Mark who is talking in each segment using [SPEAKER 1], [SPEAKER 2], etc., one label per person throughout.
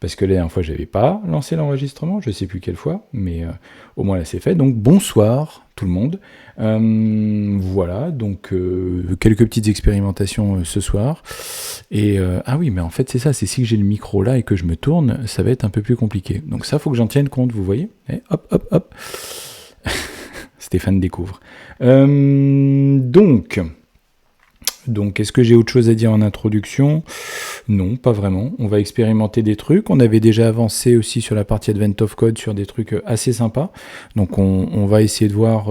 [SPEAKER 1] parce que la dernière fois, j'avais pas lancé l'enregistrement, je sais plus quelle fois, mais au moins là, c'est fait. Donc, bonsoir tout le monde. Voilà, donc quelques petites expérimentations ce soir. Et ah oui, mais en fait, c'est ça, c'est si j'ai le micro là et que je me tourne, ça va être un peu plus compliqué. Donc ça, faut que j'en tienne compte, vous voyez. Et hop, hop, hop. Stéphane découvre. Donc, est-ce que j'ai autre chose à dire en introduction ? Non, pas vraiment. On va expérimenter des trucs. On avait déjà avancé aussi sur la partie Advent of Code sur des trucs assez sympas. Donc, on va essayer de voir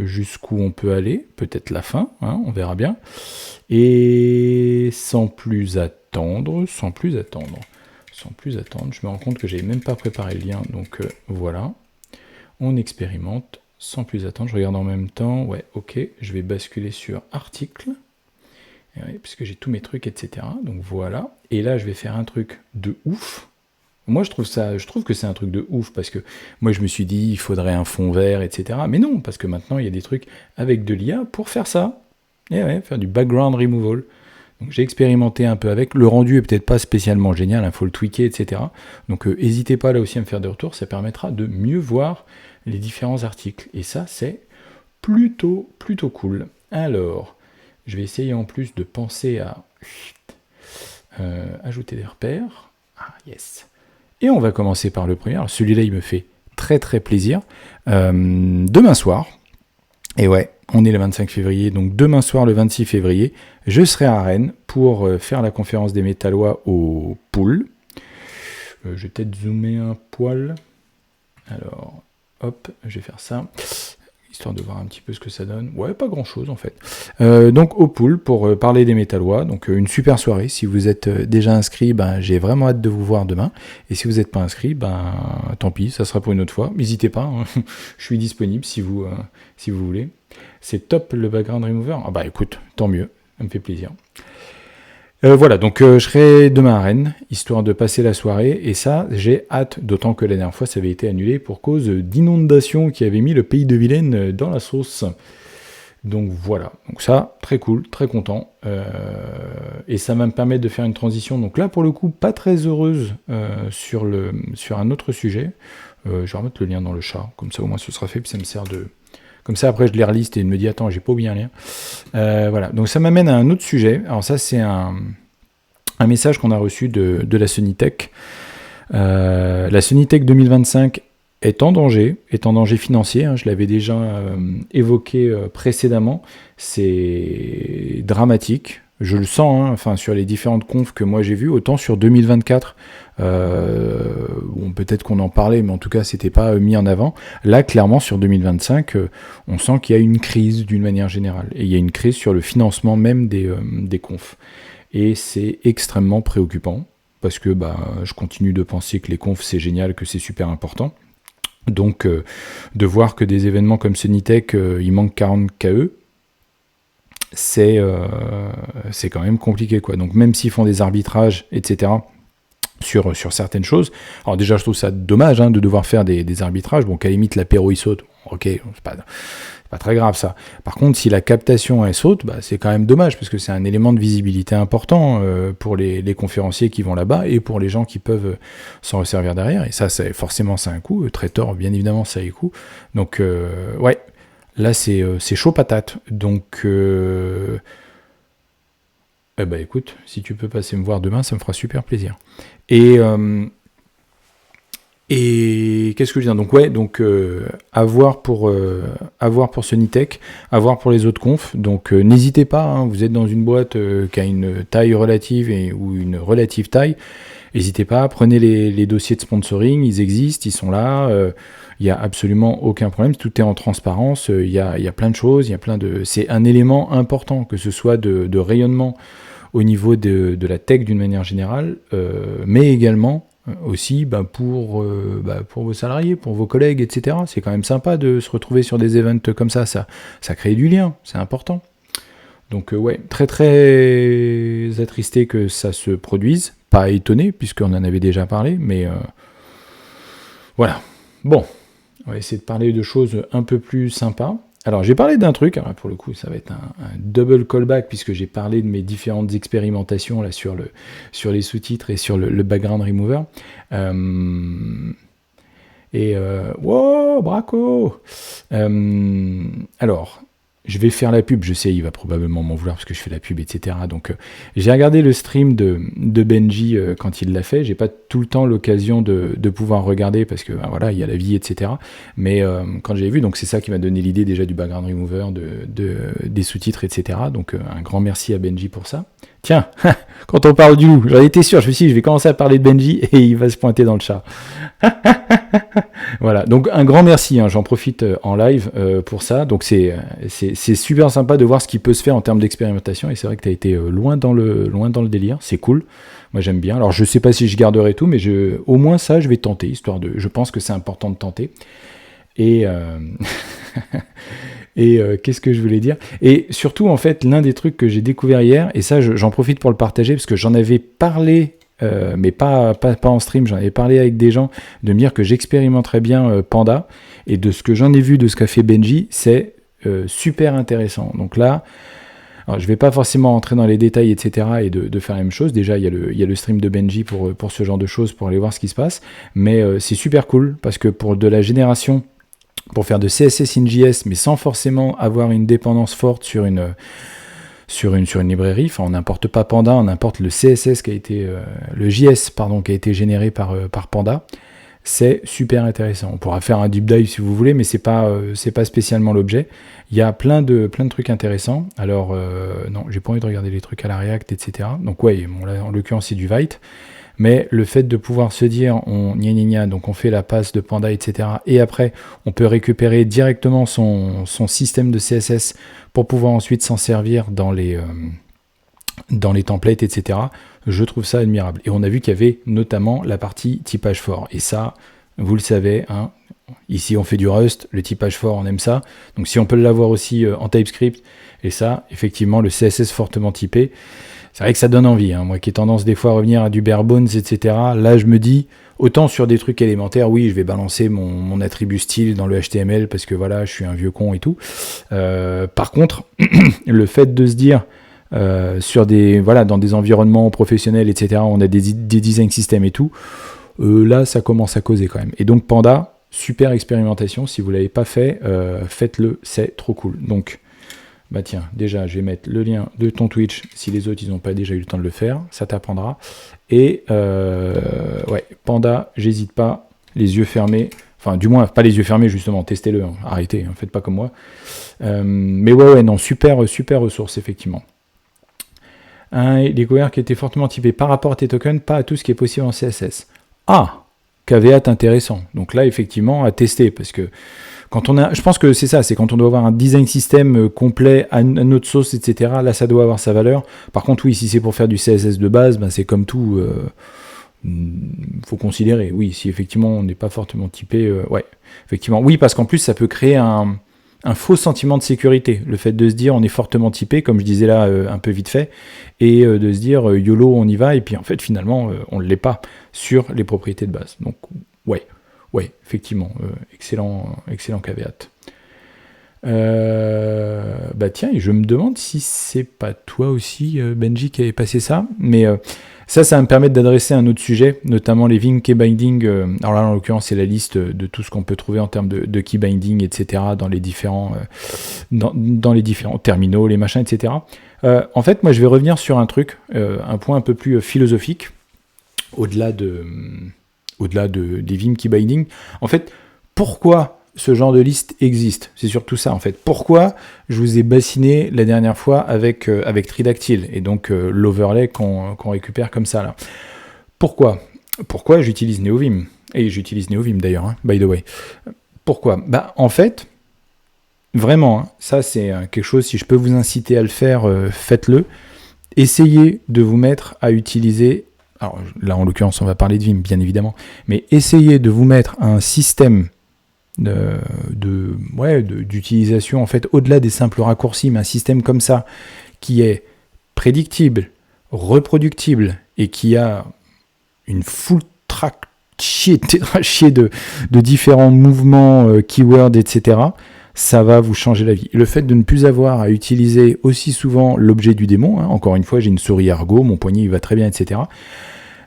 [SPEAKER 1] jusqu'où on peut aller. Peut-être la fin, hein, on verra bien. Et sans plus attendre, je me rends compte que j'avais même pas préparé le lien. Donc, voilà. On expérimente. Sans plus attendre, je regarde en même temps. Ouais, ok. Je vais basculer sur article. Oui, puisque j'ai tous mes trucs, etc. Donc voilà. Et là, je vais faire un truc de ouf. Moi, je trouve que c'est un truc de ouf, parce que moi, je me suis dit, il faudrait un fond vert, etc. Mais non, parce que maintenant, il y a des trucs avec de l'IA pour faire ça. Et ouais, faire du background removal. Donc j'ai expérimenté un peu avec. Le rendu est peut-être pas spécialement génial, il faut le tweaker, etc. Donc n'hésitez pas là aussi à me faire des retours, ça permettra de mieux voir les différents articles. Et ça, c'est plutôt cool. Alors, je vais essayer en plus de penser à ajouter des repères. Ah, yes. Et on va commencer par le premier. Alors, celui-là, il me fait très plaisir. Demain soir, et ouais, on est le 25 février, donc demain soir, le 26 février, je serai à Rennes pour faire la conférence des Métallois au Pool. Je vais peut-être zoomer un poil. Alors, hop, je vais faire ça. Histoire de voir un petit peu ce que ça donne. Ouais, pas grand-chose en fait. Donc au Pool pour parler des Métallois. Donc une super soirée. Si vous êtes déjà inscrit, ben, j'ai vraiment hâte de vous voir demain. Et si vous n'êtes pas inscrit, ben, tant pis, ça sera pour une autre fois. N'hésitez pas, hein. Je suis disponible si vous voulez. C'est top le background remover. Ah bah écoute, tant mieux, ça me fait plaisir. Voilà, donc je serai demain à Rennes, histoire de passer la soirée, et ça, j'ai hâte, d'autant que la dernière fois, ça avait été annulé pour cause d'inondations qui avaient mis le pays de Vilaine dans la sauce. Donc voilà, donc ça, très cool, très content, et ça va me permettre de faire une transition, donc là, pour le coup, pas très heureuse sur un autre sujet. Je vais remettre le lien dans le chat, comme ça au moins ce sera fait, puis ça me sert de... Comme ça, après, je les reliste et je me dis, attends, j'ai pas oublié un lien. Voilà, donc ça m'amène à un autre sujet. Alors ça, c'est un message qu'on a reçu de la Sonitech. La Sonitech 2025 est en danger financier. Hein, je l'avais déjà évoqué précédemment. C'est dramatique. Je le sens, hein, enfin, sur les différentes confs que moi j'ai vues, autant sur 2024, bon, peut-être qu'on en parlait, mais en tout cas, c'était pas mis en avant. Là, clairement, sur 2025, on sent qu'il y a une crise d'une manière générale. Et il y a une crise sur le financement même des confs. Et c'est extrêmement préoccupant, parce que je continue de penser que les confs, c'est génial, que c'est super important. Donc, de voir que des événements comme Sonitech, il manque 40 KE, c'est quand même compliqué, quoi. Donc même s'ils font des arbitrages, etc., sur certaines choses, alors déjà je trouve ça dommage, hein, de devoir faire des arbitrages, bon, qu'à la limite l'apéro il saute, ok, c'est pas très grave ça. Par contre, si la captation elle saute, c'est quand même dommage, parce que c'est un élément de visibilité important pour les conférenciers qui vont là-bas, et pour les gens qui peuvent s'en resservir derrière, et ça, forcément ça a un coût, Traitor, bien évidemment ça a un coût, donc ouais. Là, c'est chaud patate. Donc, écoute, si tu peux passer me voir demain, ça me fera super plaisir. Et qu'est-ce que je veux dire ? Donc, ouais, à voir pour Sonitech, à voir pour les autres confs. Donc, n'hésitez pas, hein, vous êtes dans une boîte qui a une taille relative ou une relative taille. N'hésitez pas, prenez les dossiers de sponsoring, ils existent, ils sont là. Il n'y a absolument aucun problème, tout est en transparence, il y a plein de choses, c'est un élément important, que ce soit de rayonnement au niveau de la tech d'une manière générale, mais également aussi pour vos salariés, pour vos collègues, etc. C'est quand même sympa de se retrouver sur des events comme ça crée du lien, c'est important. Donc ouais, très attristé que ça se produise, pas étonné, puisqu'on en avait déjà parlé, mais voilà. Bon. On va essayer de parler de choses un peu plus sympas. Alors, j'ai parlé d'un truc, alors pour le coup, ça va être un double callback, puisque j'ai parlé de mes différentes expérimentations là, sur les sous-titres et sur le background remover. Wow, Braco. Alors, je vais faire la pub, je sais, il va probablement m'en vouloir parce que je fais la pub, etc. Donc, j'ai regardé le stream de Benji quand il l'a fait. J'ai pas tout le temps l'occasion de pouvoir regarder parce que voilà, il y a la vie, etc. Mais quand j'ai vu, donc c'est ça qui m'a donné l'idée déjà du background remover, des sous-titres, etc. Donc, un grand merci à Benji pour ça. Tiens, quand on parle du loup, j'en étais sûr, je me suis dit, je vais commencer à parler de Benji et il va se pointer dans le chat. Voilà, donc un grand merci, hein, j'en profite en live pour ça. Donc c'est super sympa de voir ce qui peut se faire en termes d'expérimentation et c'est vrai que tu as été loin dans le délire, c'est cool. Moi j'aime bien. Alors je sais pas si je garderai tout, mais au moins ça je vais tenter, histoire de. Je pense que c'est important de tenter. Et qu'est-ce que je voulais dire? Et surtout, en fait, l'un des trucs que j'ai découvert hier, et ça, j'en profite pour le partager, parce que j'en avais parlé, mais pas en stream, j'en avais parlé avec des gens, de me dire que j'expérimenterais bien Panda, et de ce que j'en ai vu, de ce qu'a fait Benji, c'est super intéressant. Donc là, alors, je ne vais pas forcément entrer dans les détails, etc., et de faire la même chose. Déjà, il y a le stream de Benji pour ce genre de choses, pour aller voir ce qui se passe, mais c'est super cool, parce que pour de la génération, pour faire de CSS in JS, mais sans forcément avoir une dépendance forte sur une librairie. Enfin, on n'importe pas Panda, on importe le CSS qui a été le JS pardon, qui a été généré par Panda. C'est super intéressant. On pourra faire un deep dive si vous voulez, mais c'est pas spécialement l'objet. Il y a plein de trucs intéressants. Alors non, j'ai pas envie de regarder les trucs à la React, etc. Donc ouais, bon, là, en l'occurrence c'est du Vite. Mais le fait de pouvoir se dire, donc on fait la passe de Panda, etc. Et après, on peut récupérer directement son système de CSS pour pouvoir ensuite s'en servir dans les templates, etc. Je trouve ça admirable. Et on a vu qu'il y avait notamment la partie typage fort. Et ça, vous le savez, hein, ici on fait du Rust, le typage fort, on aime ça. Donc si on peut l'avoir aussi en TypeScript, et ça, effectivement, le CSS fortement typé, c'est vrai que ça donne envie, hein. Moi qui ai tendance des fois à revenir à du bare bones, etc. Là, je me dis, autant sur des trucs élémentaires, oui, je vais balancer mon attribut style dans le HTML parce que voilà, je suis un vieux con et tout. Par contre, le fait de se dire, dans des environnements professionnels, etc., on a des design systems et tout, là, ça commence à causer quand même. Et donc, Panda, super expérimentation. Si vous ne l'avez pas fait, faites-le, c'est trop cool. Donc, bah tiens, déjà, je vais mettre le lien de ton Twitch, si les autres, ils n'ont pas déjà eu le temps de le faire, ça t'apprendra. Et, ouais, Panda, j'hésite pas, les yeux fermés, enfin, du moins, pas les yeux fermés, justement, testez-le, hein, arrêtez, hein, faites pas comme moi. Mais ouais, non, super ressource, effectivement. Un découvert qui était fortement typé par rapport à tes tokens, pas à tout ce qui est possible en CSS. Ah, caveat intéressant. Donc là, effectivement, à tester, parce que quand on a, je pense que c'est ça, c'est quand on doit avoir un design system complet à notre sauce, etc. Là, ça doit avoir sa valeur. Par contre, oui, si c'est pour faire du CSS de base, ben, c'est comme tout. Faut considérer. Oui, si effectivement on n'est pas fortement typé, ouais, effectivement. Oui, parce qu'en plus, ça peut créer un faux sentiment de sécurité. Le fait de se dire on est fortement typé, comme je disais là, un peu vite fait, et de se dire YOLO, on y va, et puis en fait, finalement, on ne l'est pas sur les propriétés de base. Donc, ouais, effectivement, excellent caveat. Bah tiens, et je me demande si c'est pas toi aussi, Benji, qui avait passé ça, mais ça va me permettre d'adresser un autre sujet, notamment les Vim keybinding. Alors là, en l'occurrence, c'est la liste de tout ce qu'on peut trouver en termes de keybinding, etc., dans les différents terminaux, les machins, etc. En fait, moi, je vais revenir sur un truc, un point un peu plus philosophique, au-delà des Vim keybinding. En fait, pourquoi ce genre de liste existe? C'est surtout ça, en fait. Pourquoi je vous ai bassiné la dernière fois avec Tridactyl, et donc l'overlay qu'on récupère comme ça, là. Pourquoi j'utilise NeoVim? Et j'utilise NeoVim, d'ailleurs, hein, by the way. Pourquoi? Bah, en fait, vraiment, hein, ça, c'est quelque chose, si je peux vous inciter à le faire, faites-le. Essayez de vous mettre à utiliser... Alors là, en l'occurrence, on va parler de Vim, bien évidemment. Mais essayez de vous mettre un système d'utilisation, en fait, au-delà des simples raccourcis, mais un système comme ça, qui est prédictible, reproductible, et qui a une full track chier de différents mouvements, keywords, etc. ça va vous changer la vie. Le fait de ne plus avoir à utiliser aussi souvent l'objet du démon, hein, encore une fois, j'ai une souris ergo, mon poignet il va très bien, etc.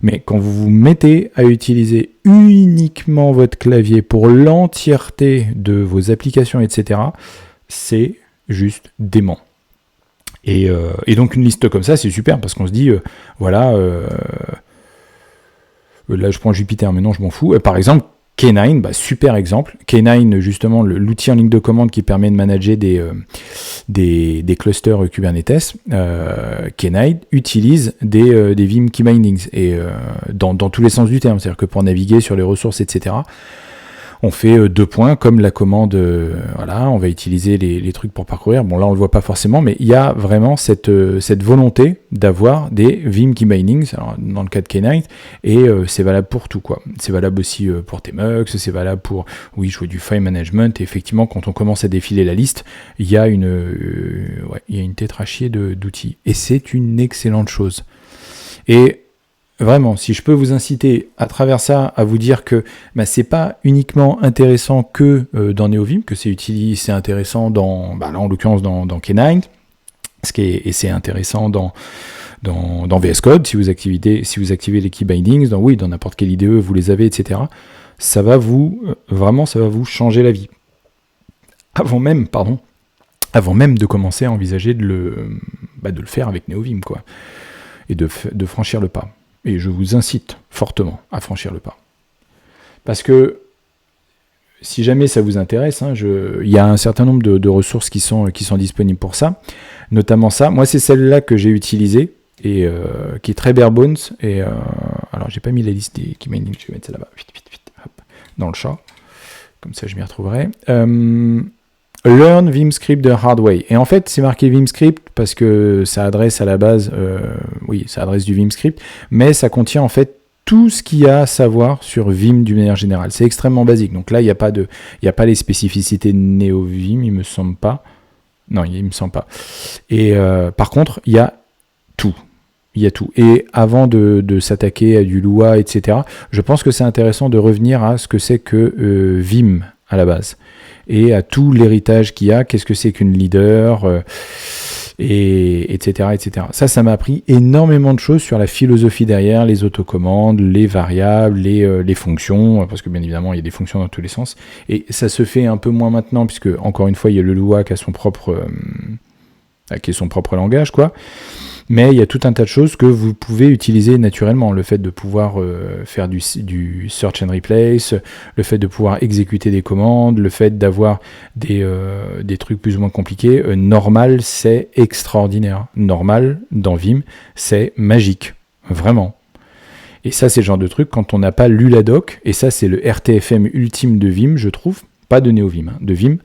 [SPEAKER 1] Mais quand vous vous mettez à utiliser uniquement votre clavier pour l'entièreté de vos applications, etc., c'est juste dément. Et donc une liste comme ça, c'est super, parce qu'on se dit, là je prends Jupyter, mais non, je m'en fous. Par exemple, K9, super exemple. K9, justement, l'outil en ligne de commande qui permet de manager des clusters Kubernetes. K9 utilise des Vim Key Bindings, et dans tous les sens du terme, c'est-à-dire que pour naviguer sur les ressources, etc., on fait 2 points, comme la commande, on va utiliser les trucs pour parcourir. Bon, là, on le voit pas forcément, mais il y a vraiment cette volonté d'avoir des Vim Key Bindings, alors, dans le cas de K9, et c'est valable pour tout, quoi. C'est valable aussi pour Tmux, c'est valable pour, jouer du file management, et effectivement, quand on commence à défiler la liste, il y a une tétrachie d'outils. Et c'est une excellente chose. Et vraiment, si je peux vous inciter à travers ça à vous dire que c'est pas uniquement intéressant que dans NeoVim, que c'est intéressant dans, là en l'occurrence dans K9, et c'est intéressant dans VS Code, si vous activez les key bindings, dans n'importe quel IDE vous les avez, etc. Ça va vous changer la vie. Avant même de commencer à envisager de le faire avec NeoVim, quoi, et de franchir le pas. Et je vous incite fortement à franchir le pas. Parce que, si jamais ça vous intéresse, il y a un certain nombre de ressources qui sont disponibles pour ça. Notamment ça. Moi, c'est celle-là que j'ai utilisée, et qui est très bare bones. Et, alors, j'ai pas mis la liste des key bindings, je vais mettre ça là-bas. Vite, hop, dans le chat. Comme ça, je m'y retrouverai. Learn Vim Script the hard way. Et en fait, c'est marqué Vim Script parce que ça adresse à la base, ça adresse du Vim Script, mais ça contient en fait tout ce qu'il y a à savoir sur Vim d'une manière générale. C'est extrêmement basique. Donc là, il n'y a pas les spécificités de NeoVim, il me semble pas. Non, il me semble pas. Et par contre, il y a tout. Il y a tout. Et avant de s'attaquer à du Lua, etc., je pense que c'est intéressant de revenir à ce que c'est que Vim à la base. Et à tout l'héritage qu'il y a, qu'est-ce que c'est qu'une leader, etc., etc. Ça m'a appris énormément de choses sur la philosophie derrière, les autocommandes, les variables, les fonctions, parce que bien évidemment, il y a des fonctions dans tous les sens. Et ça se fait un peu moins maintenant, puisque, encore une fois, il y a le Lua qui a son propre langage, quoi. Mais il y a tout un tas de choses que vous pouvez utiliser naturellement. Le fait de pouvoir faire du search and replace, le fait de pouvoir exécuter des commandes, le fait d'avoir des trucs plus ou moins compliqués. Normal, c'est extraordinaire. Normal, dans Vim, c'est magique. Vraiment. Et ça, c'est le genre de truc, quand on n'a pas lu la doc, et ça, c'est le RTFM ultime de Vim, je trouve, pas de NeoVim, de Vim,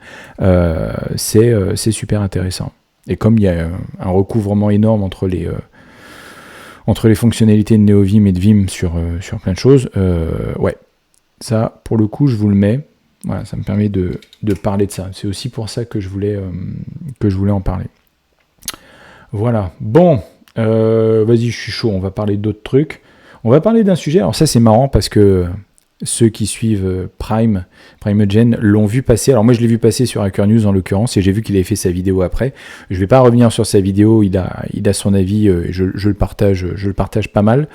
[SPEAKER 1] c'est super intéressant. Et comme il y a un recouvrement énorme entre les fonctionnalités de NeoVim et de Vim sur plein de choses, ça, pour le coup, je vous le mets. Voilà, ça me permet de parler de ça. C'est aussi pour ça que je voulais en parler. Voilà. Bon, vas-y, je suis chaud. On va parler d'autres trucs. On va parler d'un sujet. Alors ça, c'est marrant parce que ceux qui suivent Primeagen l'ont vu passer. Alors moi je l'ai vu passer sur Hacker News en l'occurrence, et j'ai vu qu'il avait fait sa vidéo après. Je vais pas revenir sur sa vidéo, il a son avis, je le partage pas mal.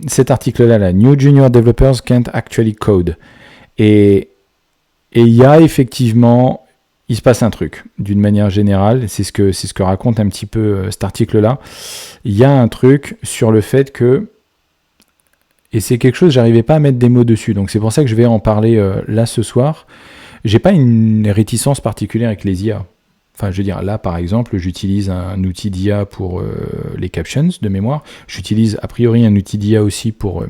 [SPEAKER 1] Cet article-là, New Junior Developers Can't Actually Code. Et il y a effectivement, il se passe un truc, d'une manière générale, c'est ce que raconte un petit peu cet article-là. Il y a un truc sur le fait que, et c'est quelque chose, j'arrivais pas à mettre des mots dessus, donc c'est pour ça que je vais en parler là ce soir. J'ai pas une réticence particulière avec les IA. Enfin, je veux dire, là par exemple, j'utilise un outil d'IA pour les captions de mémoire. J'utilise a priori un outil d'IA aussi pour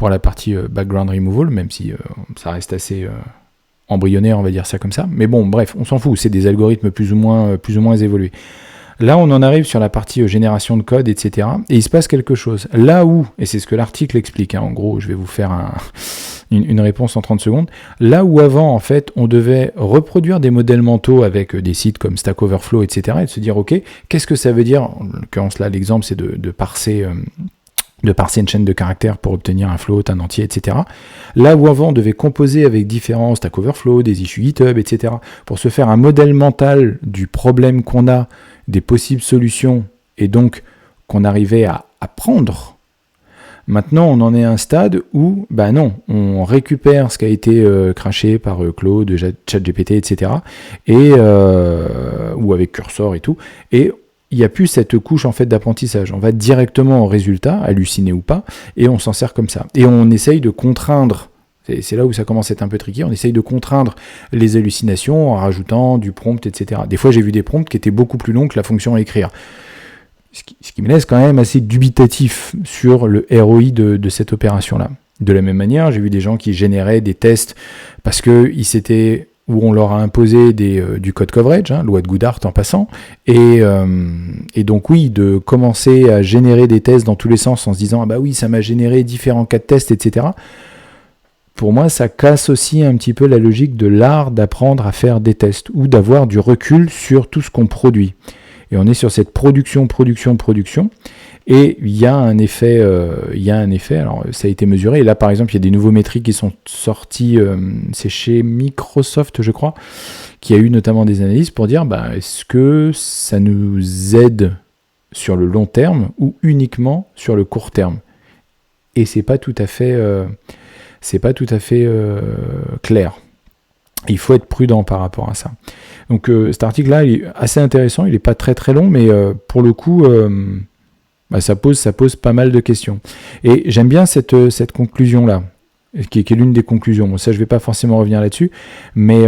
[SPEAKER 1] la partie background removal, même si ça reste assez embryonnaire, on va dire ça comme ça. Mais bon, bref, on s'en fout, c'est des algorithmes plus ou moins évolués. Là, on en arrive sur la partie génération de code, etc. Et il se passe quelque chose. Là où, et c'est ce que l'article explique, en gros, je vais vous faire une réponse en 30 secondes. Là où avant, en fait, on devait reproduire des modèles mentaux avec des sites comme Stack Overflow, etc. et de se dire, OK, qu'est-ce que ça veut dire? En l'occurrence, là, l'exemple, c'est de parser de parser une chaîne de caractères pour obtenir un float, un entier, etc. Là où avant on devait composer avec différents Stack Overflow, des issues GitHub, etc. pour se faire un modèle mental du problème qu'on a, des possibles solutions, et donc qu'on arrivait à apprendre. Maintenant, on en est à un stade où, bah non, on récupère ce qui a été craché par Claude, ChatGPT, etc. Ou avec Cursor et tout, et il n'y a plus cette couche en fait d'apprentissage. On va directement au résultat, halluciné ou pas, et on s'en sert comme ça. Et on essaye de contraindre, c'est là où ça commence à être un peu tricky, on essaye de contraindre les hallucinations en rajoutant du prompt, etc. Des fois, j'ai vu des prompts qui étaient beaucoup plus longs que la fonction à écrire. Ce qui me laisse quand même assez dubitatif sur le ROI de cette opération-là. De la même manière, j'ai vu des gens qui généraient des tests parce qu'ils s'étaient... où on leur a imposé du code coverage, loi de Goodhart en passant, et donc oui, de commencer à générer des tests dans tous les sens en se disant « Ah bah oui, ça m'a généré différents cas de tests, etc. » Pour moi, ça casse aussi un petit peu la logique de l'art d'apprendre à faire des tests, ou d'avoir du recul sur tout ce qu'on produit. Et on est sur cette production, et il y a un effet, alors ça a été mesuré, et là par exemple il y a des nouveaux métriques qui sont sortis, c'est chez Microsoft je crois, qui a eu notamment des analyses pour dire, est-ce que ça nous aide sur le long terme, ou uniquement sur le court terme? Et c'est pas tout à fait clair. Il faut être prudent par rapport à ça. Donc cet article-là, il est assez intéressant, il n'est pas très très long, mais pour le coup, ça pose pas mal de questions. Et j'aime bien cette conclusion-là, qui est l'une des conclusions. Bon, ça, je ne vais pas forcément revenir là-dessus, mais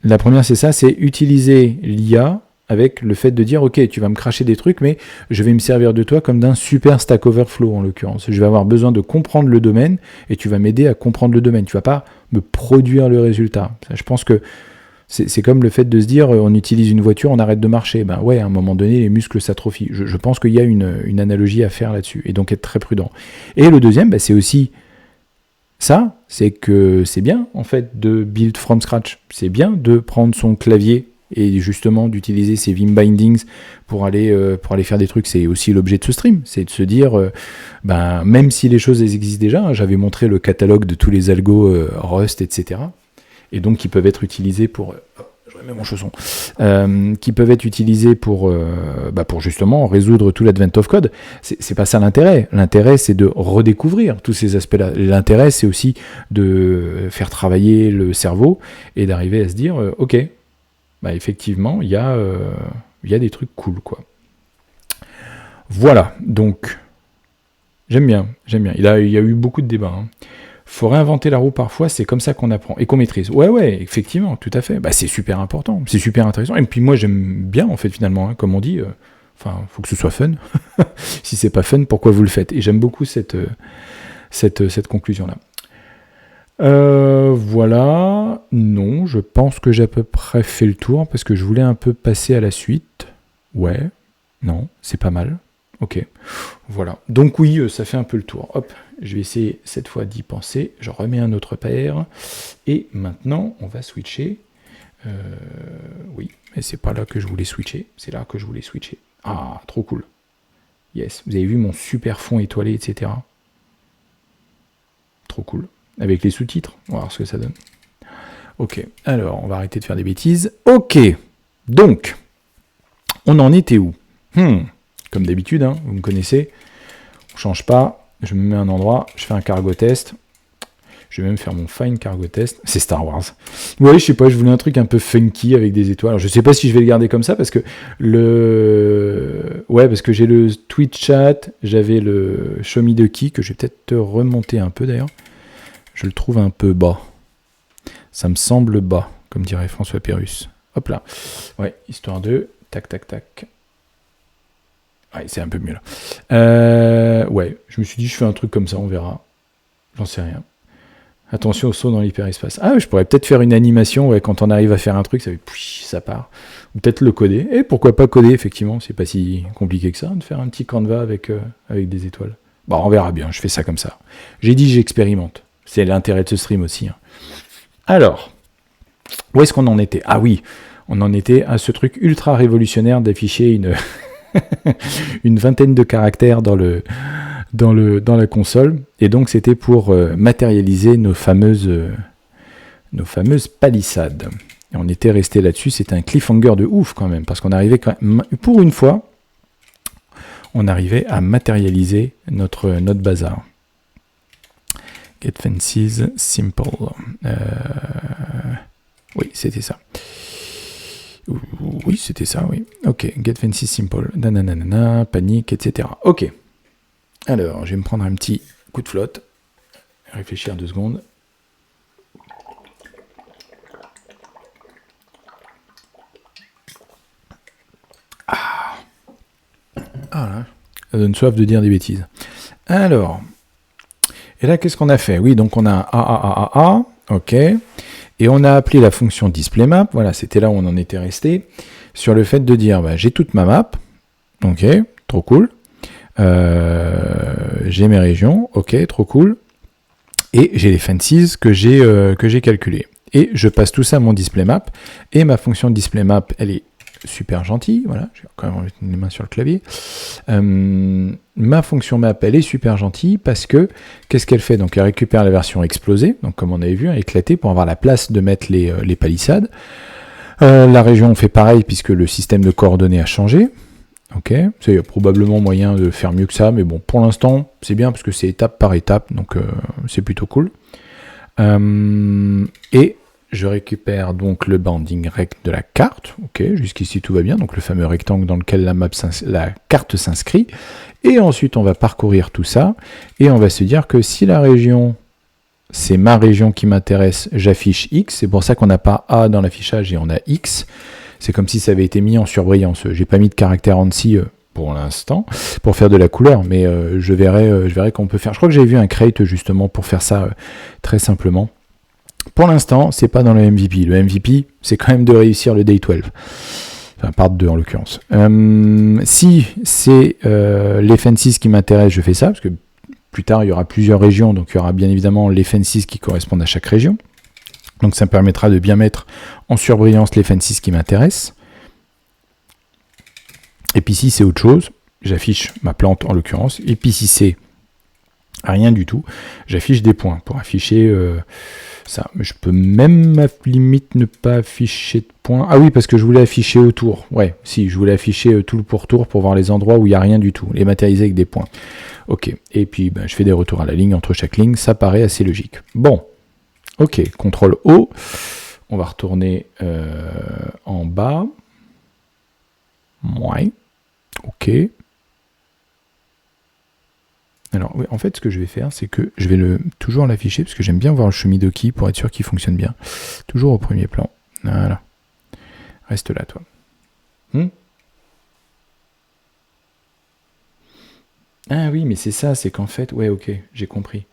[SPEAKER 1] la première, c'est ça, c'est utiliser l'IA avec le fait de dire, ok, tu vas me cracher des trucs, mais je vais me servir de toi comme d'un super Stack Overflow, en l'occurrence. Je vais avoir besoin de comprendre le domaine, et tu vas m'aider à comprendre le domaine. Tu ne vas pas me produire le résultat. Ça, je pense que c'est comme le fait de se dire, on utilise une voiture, on arrête de marcher. Ben ouais, à un moment donné, les muscles s'atrophient. Je pense qu'il y a une analogie à faire là-dessus, et donc être très prudent. Et le deuxième, c'est aussi ça, c'est que c'est bien, en fait, de build from scratch. C'est bien de prendre son clavier et justement d'utiliser ces Vim bindings pour aller faire des trucs. C'est aussi l'objet de ce stream, c'est de se dire, même si les choses elles existent déjà, j'avais montré le catalogue de tous les algos Rust, etc., et donc qui peuvent être utilisés pour... je remets mon chausson. Qui peuvent être utilisés pour justement résoudre tout l'advent of code. C'est pas ça l'intérêt. L'intérêt, c'est de redécouvrir tous ces aspects-là. L'intérêt, c'est aussi de faire travailler le cerveau et d'arriver à se dire, ok, effectivement, il y a des trucs cool, quoi. Voilà, donc, j'aime bien. Il y a eu beaucoup de débats, Faut réinventer la roue parfois, c'est comme ça qu'on apprend et qu'on maîtrise. Ouais, effectivement, tout à fait. C'est super important, c'est super intéressant. Et puis moi, j'aime bien, en fait, finalement, comme on dit, faut que ce soit fun. Si c'est pas fun, pourquoi vous le faites? Et j'aime beaucoup cette conclusion-là. Voilà. Non, je pense que j'ai à peu près fait le tour, parce que je voulais un peu passer à la suite. Ouais, non, c'est pas mal. Ok, voilà. Donc oui, ça fait un peu le tour. Hop, je vais essayer cette fois d'y penser. Je remets un autre paire. Et maintenant, on va switcher. Oui, mais c'est pas là que je voulais switcher. C'est là que je voulais switcher. Ah, trop cool. Yes, vous avez vu mon super fond étoilé, etc. Trop cool. Avec les sous-titres, on va voir ce que ça donne. Ok, alors, on va arrêter de faire des bêtises. Ok, donc, on en était où? Comme d'habitude, vous me connaissez, on ne change pas, je me mets à un endroit, je fais un cargo test, je vais même faire mon fine cargo test, c'est Star Wars. Ouais, je sais pas, je voulais un truc un peu funky avec des étoiles, alors je sais pas si je vais le garder comme ça, parce que parce que j'ai le Twitch chat, j'avais le Show Me the Key, que je vais peut-être te remonter un peu d'ailleurs, je le trouve un peu bas, ça me semble bas, comme dirait François Pérusse. Hop là, ouais, histoire de, tac, ouais, c'est un peu mieux là. Ouais, je me suis dit, je fais un truc comme ça, on verra. J'en sais rien. Attention au saut dans l'hyperespace. Ah, je pourrais peut-être faire une animation, quand on arrive à faire un truc, ça part. Ou peut-être le coder. Et pourquoi pas coder, effectivement, c'est pas si compliqué que ça, de faire un petit Canva avec des étoiles. On verra bien, je fais ça comme ça. J'ai dit, j'expérimente. C'est l'intérêt de ce stream aussi. Alors, où est-ce qu'on en était? Ah oui, on en était à ce truc ultra révolutionnaire d'afficher une vingtaine de caractères dans le dans la console. Et donc c'était pour matérialiser nos fameuses palissades. Et on était resté là-dessus, c'était un cliffhanger de ouf quand même, parce qu'on arrivait quand même, pour une fois, on arrivait à matérialiser notre bazar. Get fences simple. Oui, c'était ça. Oui, c'était ça, oui. Ok, get fences simple. Nanana, panique, etc. Ok. Alors, je vais me prendre un petit coup de flotte. Réfléchir 2 secondes. Ah là, ça donne soif de dire des bêtises. Alors, et là, qu'est-ce qu'on a fait? Oui, donc on a un AAAA, ok, et on a appelé la fonction displayMap, voilà, c'était là où on en était resté, sur le fait de dire, bah, j'ai toute ma map, ok, trop cool, j'ai mes régions, ok, trop cool, et j'ai les fences que j'ai calculées. Et je passe tout ça à mon displayMap, et ma fonction displayMap, elle est super gentil, voilà, j'ai quand même mettre les mains sur le clavier. Ma fonction map, elle est super gentille parce que, qu'est-ce qu'elle fait? Donc elle récupère la version explosée, donc comme on avait vu, éclatée, pour avoir la place de mettre les palissades. La région fait pareil puisque le système de coordonnées a changé. Ok, il y a probablement moyen de faire mieux que ça, mais bon, pour l'instant, c'est bien parce que c'est étape par étape, donc c'est plutôt cool. Et je récupère donc le banding rect de la carte, ok, jusqu'ici tout va bien, donc le fameux rectangle dans lequel la carte s'inscrit, et ensuite on va parcourir tout ça, et on va se dire que si la région, c'est ma région qui m'intéresse, j'affiche X, c'est pour ça qu'on n'a pas A dans l'affichage et on a X, c'est comme si ça avait été mis en surbrillance, j'ai pas mis de caractère ANSI pour l'instant, pour faire de la couleur, mais je verrai qu'on peut faire, je crois que j'ai vu un crate justement pour faire ça très simplement. Pour l'instant, c'est pas dans le MVP. Le MVP, c'est quand même de réussir le Day 12. Enfin, part 2 en l'occurrence. Si c'est les fences qui m'intéressent, je fais ça, parce que plus tard, il y aura plusieurs régions, donc il y aura bien évidemment les fences qui correspondent à chaque région. Donc ça me permettra de bien mettre en surbrillance les fences qui m'intéressent. Et puis si c'est autre chose, j'affiche ma plante en l'occurrence. Et puis si c'est rien du tout, j'affiche des points pour afficher ça. Mais je peux même à limite ne pas afficher de points. Ah oui, parce que je voulais afficher autour. Ouais, si, je voulais afficher tout le pourtour pour voir les endroits où il n'y a rien du tout, les matérialiser avec des points. Ok, et puis ben, je fais des retours à la ligne entre chaque ligne, ça paraît assez logique. Bon, ok, CTRL O, on va retourner en bas. Ouais, ok. Alors, oui, en fait, ce que je vais faire, c'est que je vais toujours l'afficher, parce que j'aime bien voir le Shumidoki pour être sûr qu'il fonctionne bien. Toujours au premier plan. Voilà. Reste là, toi. Ah oui, mais c'est ça, c'est qu'en fait, ouais, ok, j'ai compris.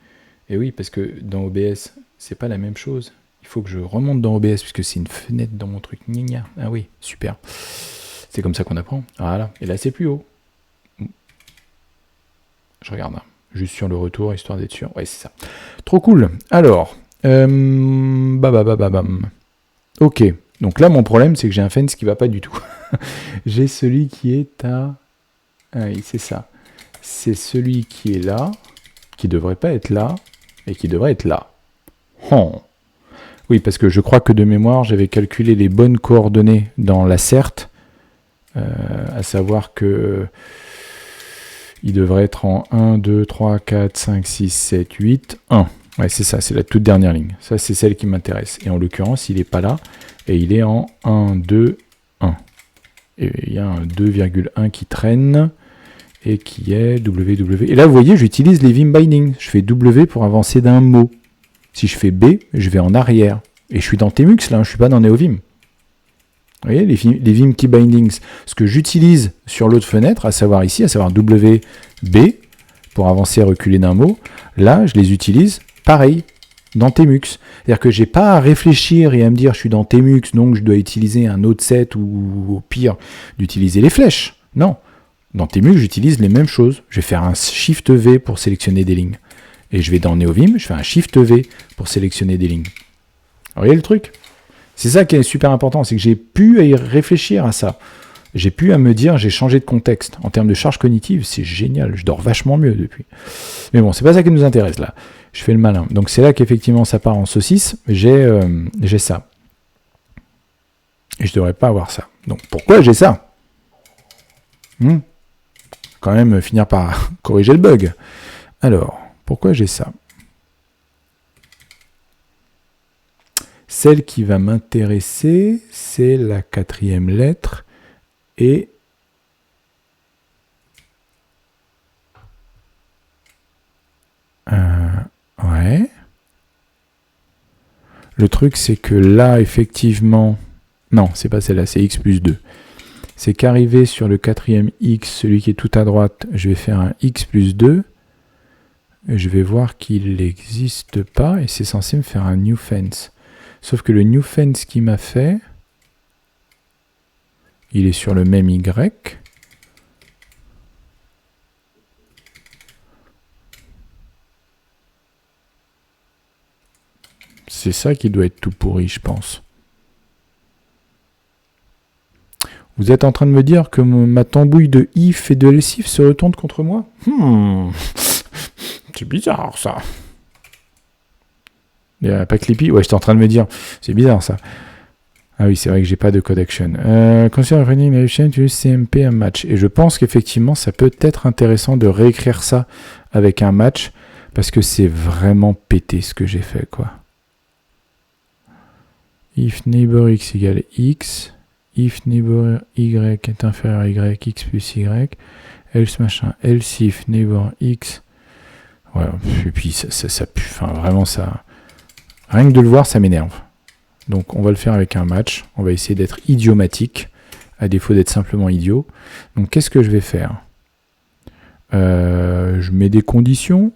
[SPEAKER 1] Et oui, parce que dans OBS, c'est pas la même chose. Il faut que je remonte dans OBS, puisque c'est une fenêtre dans mon truc. Gna. Ah oui, super. C'est comme ça qu'on apprend. Voilà. Et là, c'est plus haut. Je regarde, hein. Juste sur le retour, histoire d'être sûr. Ouais, c'est ça. Trop cool. Alors, ok. Donc là, mon problème, c'est que j'ai un fence qui va pas du tout. J'ai celui qui est à... Ah oui, c'est ça. C'est celui qui est là, qui devrait pas être là, et qui devrait être là. Oh. Oui, parce que je crois que de mémoire, j'avais calculé les bonnes coordonnées dans la CERT, à savoir que... il devrait être en 1, 2, 3, 4, 5, 6, 7, 8, 1. Ouais, c'est ça, c'est la toute dernière ligne. Ça, c'est celle qui m'intéresse. Et en l'occurrence, il n'est pas là. Et il est en 1, 2, 1. Et il y a un 2,1 qui traîne. Et qui est W. Et là, vous voyez, j'utilise les Vim Binding. Je fais W pour avancer d'un mot. Si je fais B, je vais en arrière. Et je suis dans Tmux, là, je ne suis pas dans NeoVim. Vous voyez, les Vim Key Bindings, ce que j'utilise sur l'autre fenêtre, à savoir ici, à savoir WB, pour avancer et reculer d'un mot, là, je les utilise pareil, dans Tmux. C'est-à-dire que je n'ai pas à réfléchir et à me dire, je suis dans Tmux, donc je dois utiliser un autre set, ou au pire, d'utiliser les flèches. Non. Dans Tmux, j'utilise les mêmes choses. Je vais faire un Shift V pour sélectionner des lignes. Et je vais dans NeoVim, je fais un Shift V pour sélectionner des lignes. Vous voyez le truc ? C'est ça qui est super important, c'est que j'ai pu y réfléchir à ça. J'ai pu à me dire, j'ai changé de contexte. En termes de charge cognitive, c'est génial. Je dors vachement mieux depuis. Mais bon, c'est pas ça qui nous intéresse là. Je fais le malin. Donc c'est là qu'effectivement ça part en saucisse. J'ai ça. Et je devrais pas avoir ça. Donc pourquoi j'ai ça? Quand même finir par corriger le bug. Alors, pourquoi j'ai ça? Celle qui va m'intéresser, c'est la 4e lettre. Et ouais. Le truc, c'est que là, effectivement... Non, c'est pas celle-là, c'est x plus 2. C'est qu'arrivé sur le 4e x, celui qui est tout à droite, je vais faire un x plus 2. Et je vais voir qu'il n'existe pas, et c'est censé me faire un new fence. Sauf que le new fence qu'il m'a fait, il est sur le même y. C'est ça qui doit être tout pourri, je pense. Vous êtes en train de me dire que ma tambouille de if et de lessif se retourne contre moi? C'est bizarre, ça. Il n'y a pas Clippy? Ouais, j'étais en train de me dire, c'est bizarre, ça. Ah oui, c'est vrai que j'ai pas de code action. Consider running nation to CMP un match. Et je pense qu'effectivement, ça peut être intéressant de réécrire ça avec un match, parce que c'est vraiment pété ce que j'ai fait, quoi. If neighbor x égale x, if neighbor y est inférieur à y, x plus y, else machin, else if neighbor x. Ouais, et puis ça pue, enfin vraiment ça. Rien que de le voir, ça m'énerve. Donc on va le faire avec un match. On va essayer d'être idiomatique, à défaut d'être simplement idiot. Donc qu'est-ce que je vais faire? Je mets des conditions.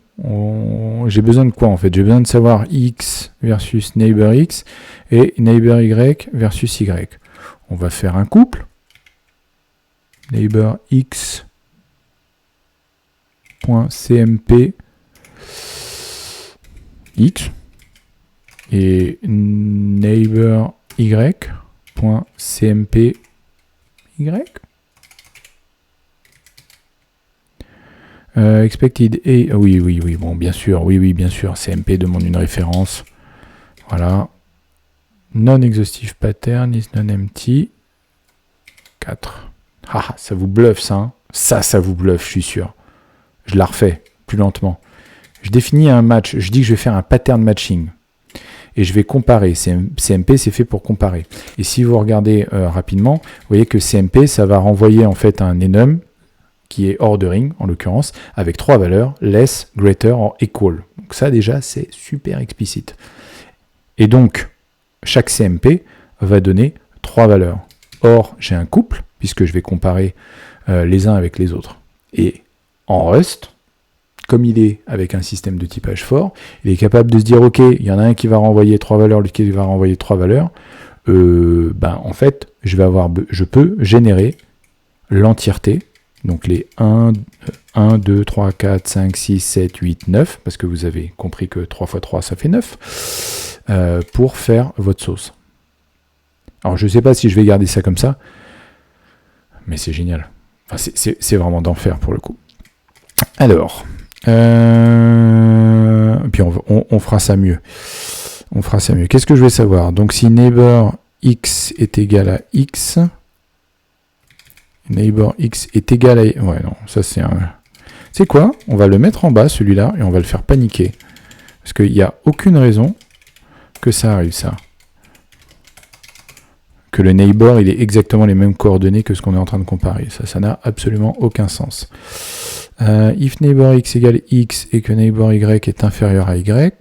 [SPEAKER 1] J'ai besoin de quoi en fait? J'ai besoin de savoir x versus neighbor x et neighbor y versus y. On va faire un couple. Neighbor x.cmp x et neighbor y.cmp y. Expected et oui, bon, bien sûr, bien sûr, CMP demande une référence. Voilà. Non-exhaustive pattern is non-empty. 4. Ah, ça vous bluffe, ça. Hein, ça vous bluffe, je suis sûr. Je la refais, plus lentement. Je définis un match, je dis que je vais faire un pattern matching. Et je vais comparer. CMP, c'est fait pour comparer. Et si vous regardez rapidement, vous voyez que CMP, ça va renvoyer en fait un enum qui est ordering, en l'occurrence, avec 3 valeurs, less, greater or equal. Donc ça, déjà, c'est super explicite. Et donc, chaque CMP va donner 3 valeurs. Or, j'ai un couple, puisque je vais comparer les uns avec les autres. Et en Rust, comme il est avec un système de typage fort, il est capable de se dire, ok, il y en a un qui va renvoyer 3 valeurs, l'autre qui va renvoyer 3 valeurs. En fait, je peux générer l'entièreté. Donc les 1, 2, 3, 4, 5, 6, 7, 8, 9, parce que vous avez compris que 3 x 3, ça fait 9, pour faire votre sauce. Alors je ne sais pas si je vais garder ça comme ça, mais c'est génial. Enfin, c'est vraiment d'enfer pour le coup. Alors, puis on fera ça mieux. On fera ça mieux. Qu'est-ce que je vais savoir? Donc si neighbor x est égal à x... Neighbor x est égal à... Ouais, non, ça c'est un... C'est quoi? On va le mettre en bas, celui-là, et on va le faire paniquer. Parce qu'il n'y a aucune raison que ça arrive, ça. Que le neighbor, il ait exactement les mêmes coordonnées que ce qu'on est en train de comparer. Ça n'a absolument aucun sens. If neighbor x égale x et que neighbor y est inférieur à y,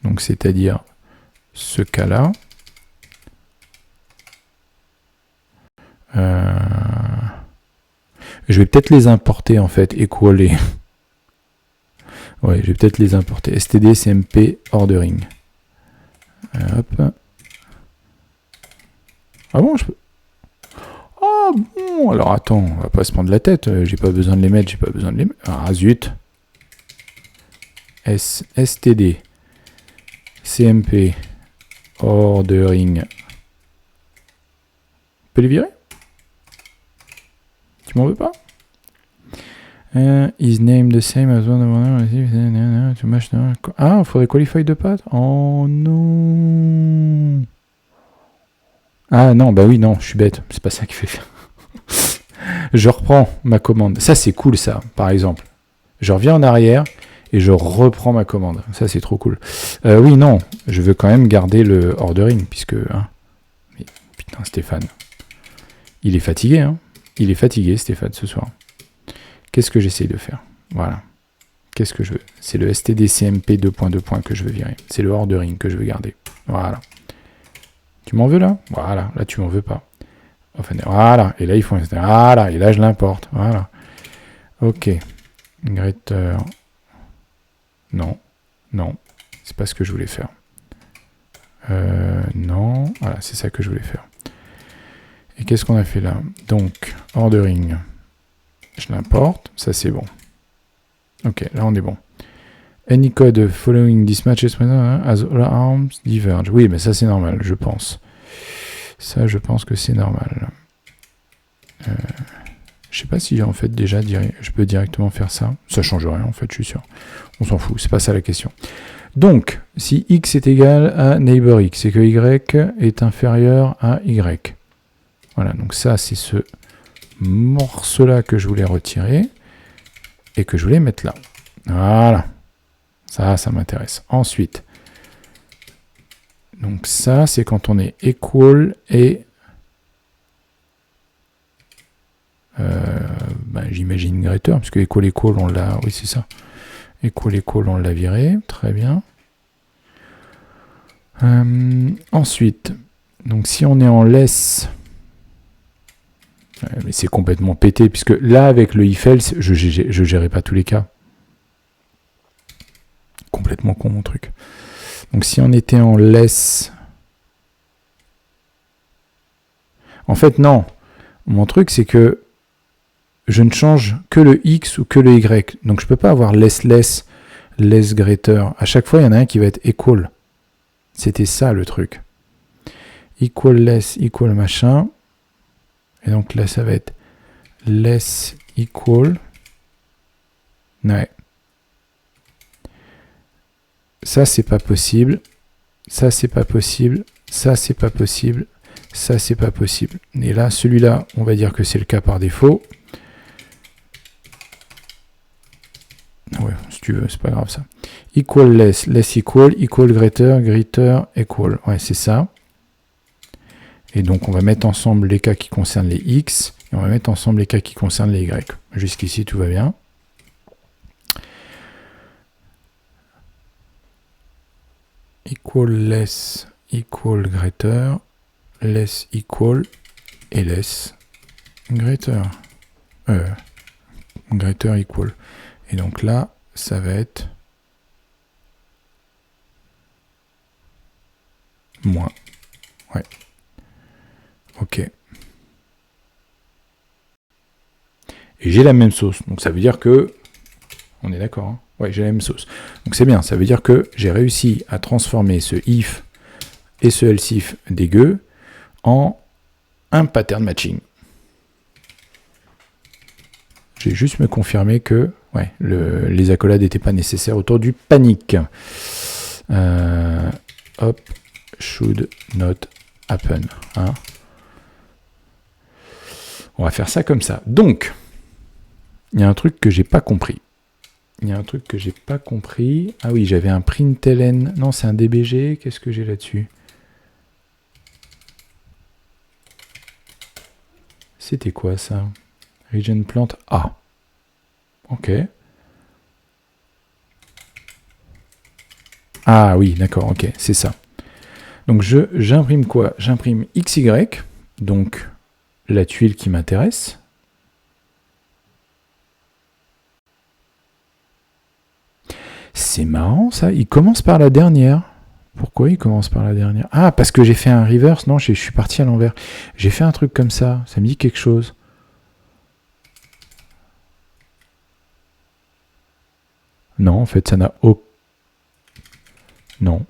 [SPEAKER 1] donc c'est-à-dire ce cas-là, je vais peut-être les importer en fait, equaler. Ouais, je vais peut-être les importer. std cmp ordering. Hop. Ah bon, je peux. Ah bon, alors attends, on va pas se prendre la tête. J'ai pas besoin de les mettre, Ah zut. std cmp ordering. On peut les virer? Tu m'en veux pas? Is name the same as one of... Ah, il faudrait qualify de path. Oh non. Ah non, bah oui, non, je suis bête. C'est pas ça qu'il fait faire. Je reprends ma commande. Ça, c'est cool, ça, par exemple. Je reviens en arrière et je reprends ma commande. Ça, c'est trop cool. Oui, non, je veux quand même garder le ordering, puisque... Hein, mais, putain, Stéphane. Il est fatigué, hein. Il est fatigué, Stéphane, ce soir. Qu'est-ce que j'essaye de faire? Voilà. Qu'est-ce que je veux? C'est le stdcmp 2.2. Que je veux virer. C'est le ordering que je veux garder. Voilà. Tu m'en veux là? Voilà. Là, tu m'en veux pas. Enfin, voilà. Et là, ils font... Voilà. Et là, je l'importe. Voilà. Ok. Greater. Non. Non. C'est pas ce que je voulais faire. Non. Voilà. C'est ça que je voulais faire. Et qu'est-ce qu'on a fait là? Donc, ordering. Je l'importe. Ça, c'est bon. Ok. Là, on est bon. Any code following this match as all arms diverge. Oui, mais ça, c'est normal, je pense. Ça, je pense que c'est normal. Je sais pas si, en fait, déjà, je peux directement faire ça. Ça change rien, en fait, je suis sûr. On s'en fout, c'est pas ça la question. Donc, si x est égal à neighbor x, c'est que y est inférieur à y. Voilà, donc ça, c'est ce morceau-là que je voulais retirer et que je voulais mettre là. Voilà. Ça m'intéresse. Ensuite, donc ça, c'est quand on est equal et... j'imagine greater, parce que equal, on l'a... Oui, c'est ça. Equal, on l'a viré. Très bien. Ensuite, donc si on est en less... mais c'est complètement pété, puisque là, avec le if-else, je gérais pas tous les cas. Complètement con, mon truc. Donc, si on était en less... En fait, non. Mon truc, c'est que je ne change que le x ou que le y. Donc, je peux pas avoir less, greater. À chaque fois, il y en a un qui va être equal. C'était ça, le truc. Equal, less, equal, machin. Et donc, là, ça va être less, equal. Ouais. Ça, c'est pas possible. Ça, c'est pas possible. Ça, c'est pas possible. Ça, c'est pas possible. Et là, celui-là, on va dire que c'est le cas par défaut. Ouais, si tu veux, c'est pas grave ça. Equal less, less equal, equal greater, greater equal. Ouais, c'est ça. Et donc, on va mettre ensemble les cas qui concernent les x, et on va mettre ensemble les cas qui concernent les y. Jusqu'ici, tout va bien. Equal less, equal greater, less equal, et less greater. Greater equal. Et donc là, ça va être moins. Ouais. Ok. Et j'ai la même sauce. Donc ça veut dire que... On est d'accord, hein? Ouais, j'ai la même sauce. Donc c'est bien. Ça veut dire que j'ai réussi à transformer ce if et ce else if dégueu en un pattern matching. J'ai juste me confirmer que ouais, les accolades n'étaient pas nécessaires autour du panique. Hop, should not happen. Hein. On va faire ça comme ça. Donc, il y a un truc que j'ai pas compris. Ah oui, j'avais un println. Non, c'est un dbg. Qu'est-ce que j'ai là-dessus? C'était quoi ça? Region plant A. Ok. Ah oui, d'accord, ok, c'est ça. Donc j'imprime quoi? J'imprime XY, donc la tuile qui m'intéresse. C'est marrant ça, il commence par la dernière. Pourquoi il commence par la dernière? Ah, parce que j'ai fait un reverse. Non, je suis parti à l'envers. J'ai fait un truc comme ça me dit quelque chose. Non, en fait, ça n'a aucun... Non.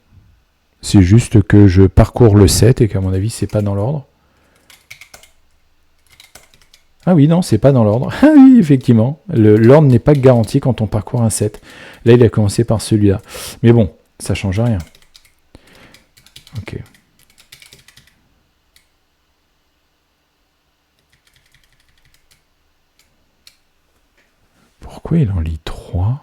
[SPEAKER 1] C'est juste que je parcours le set et qu'à mon avis, c'est pas dans l'ordre. Ah oui, non, c'est pas dans l'ordre. Ah oui, effectivement. L'ordre n'est pas garanti quand on parcourt un set. Là, il a commencé par celui-là. Mais bon, ça change rien. Ok. Pourquoi il en lit 3?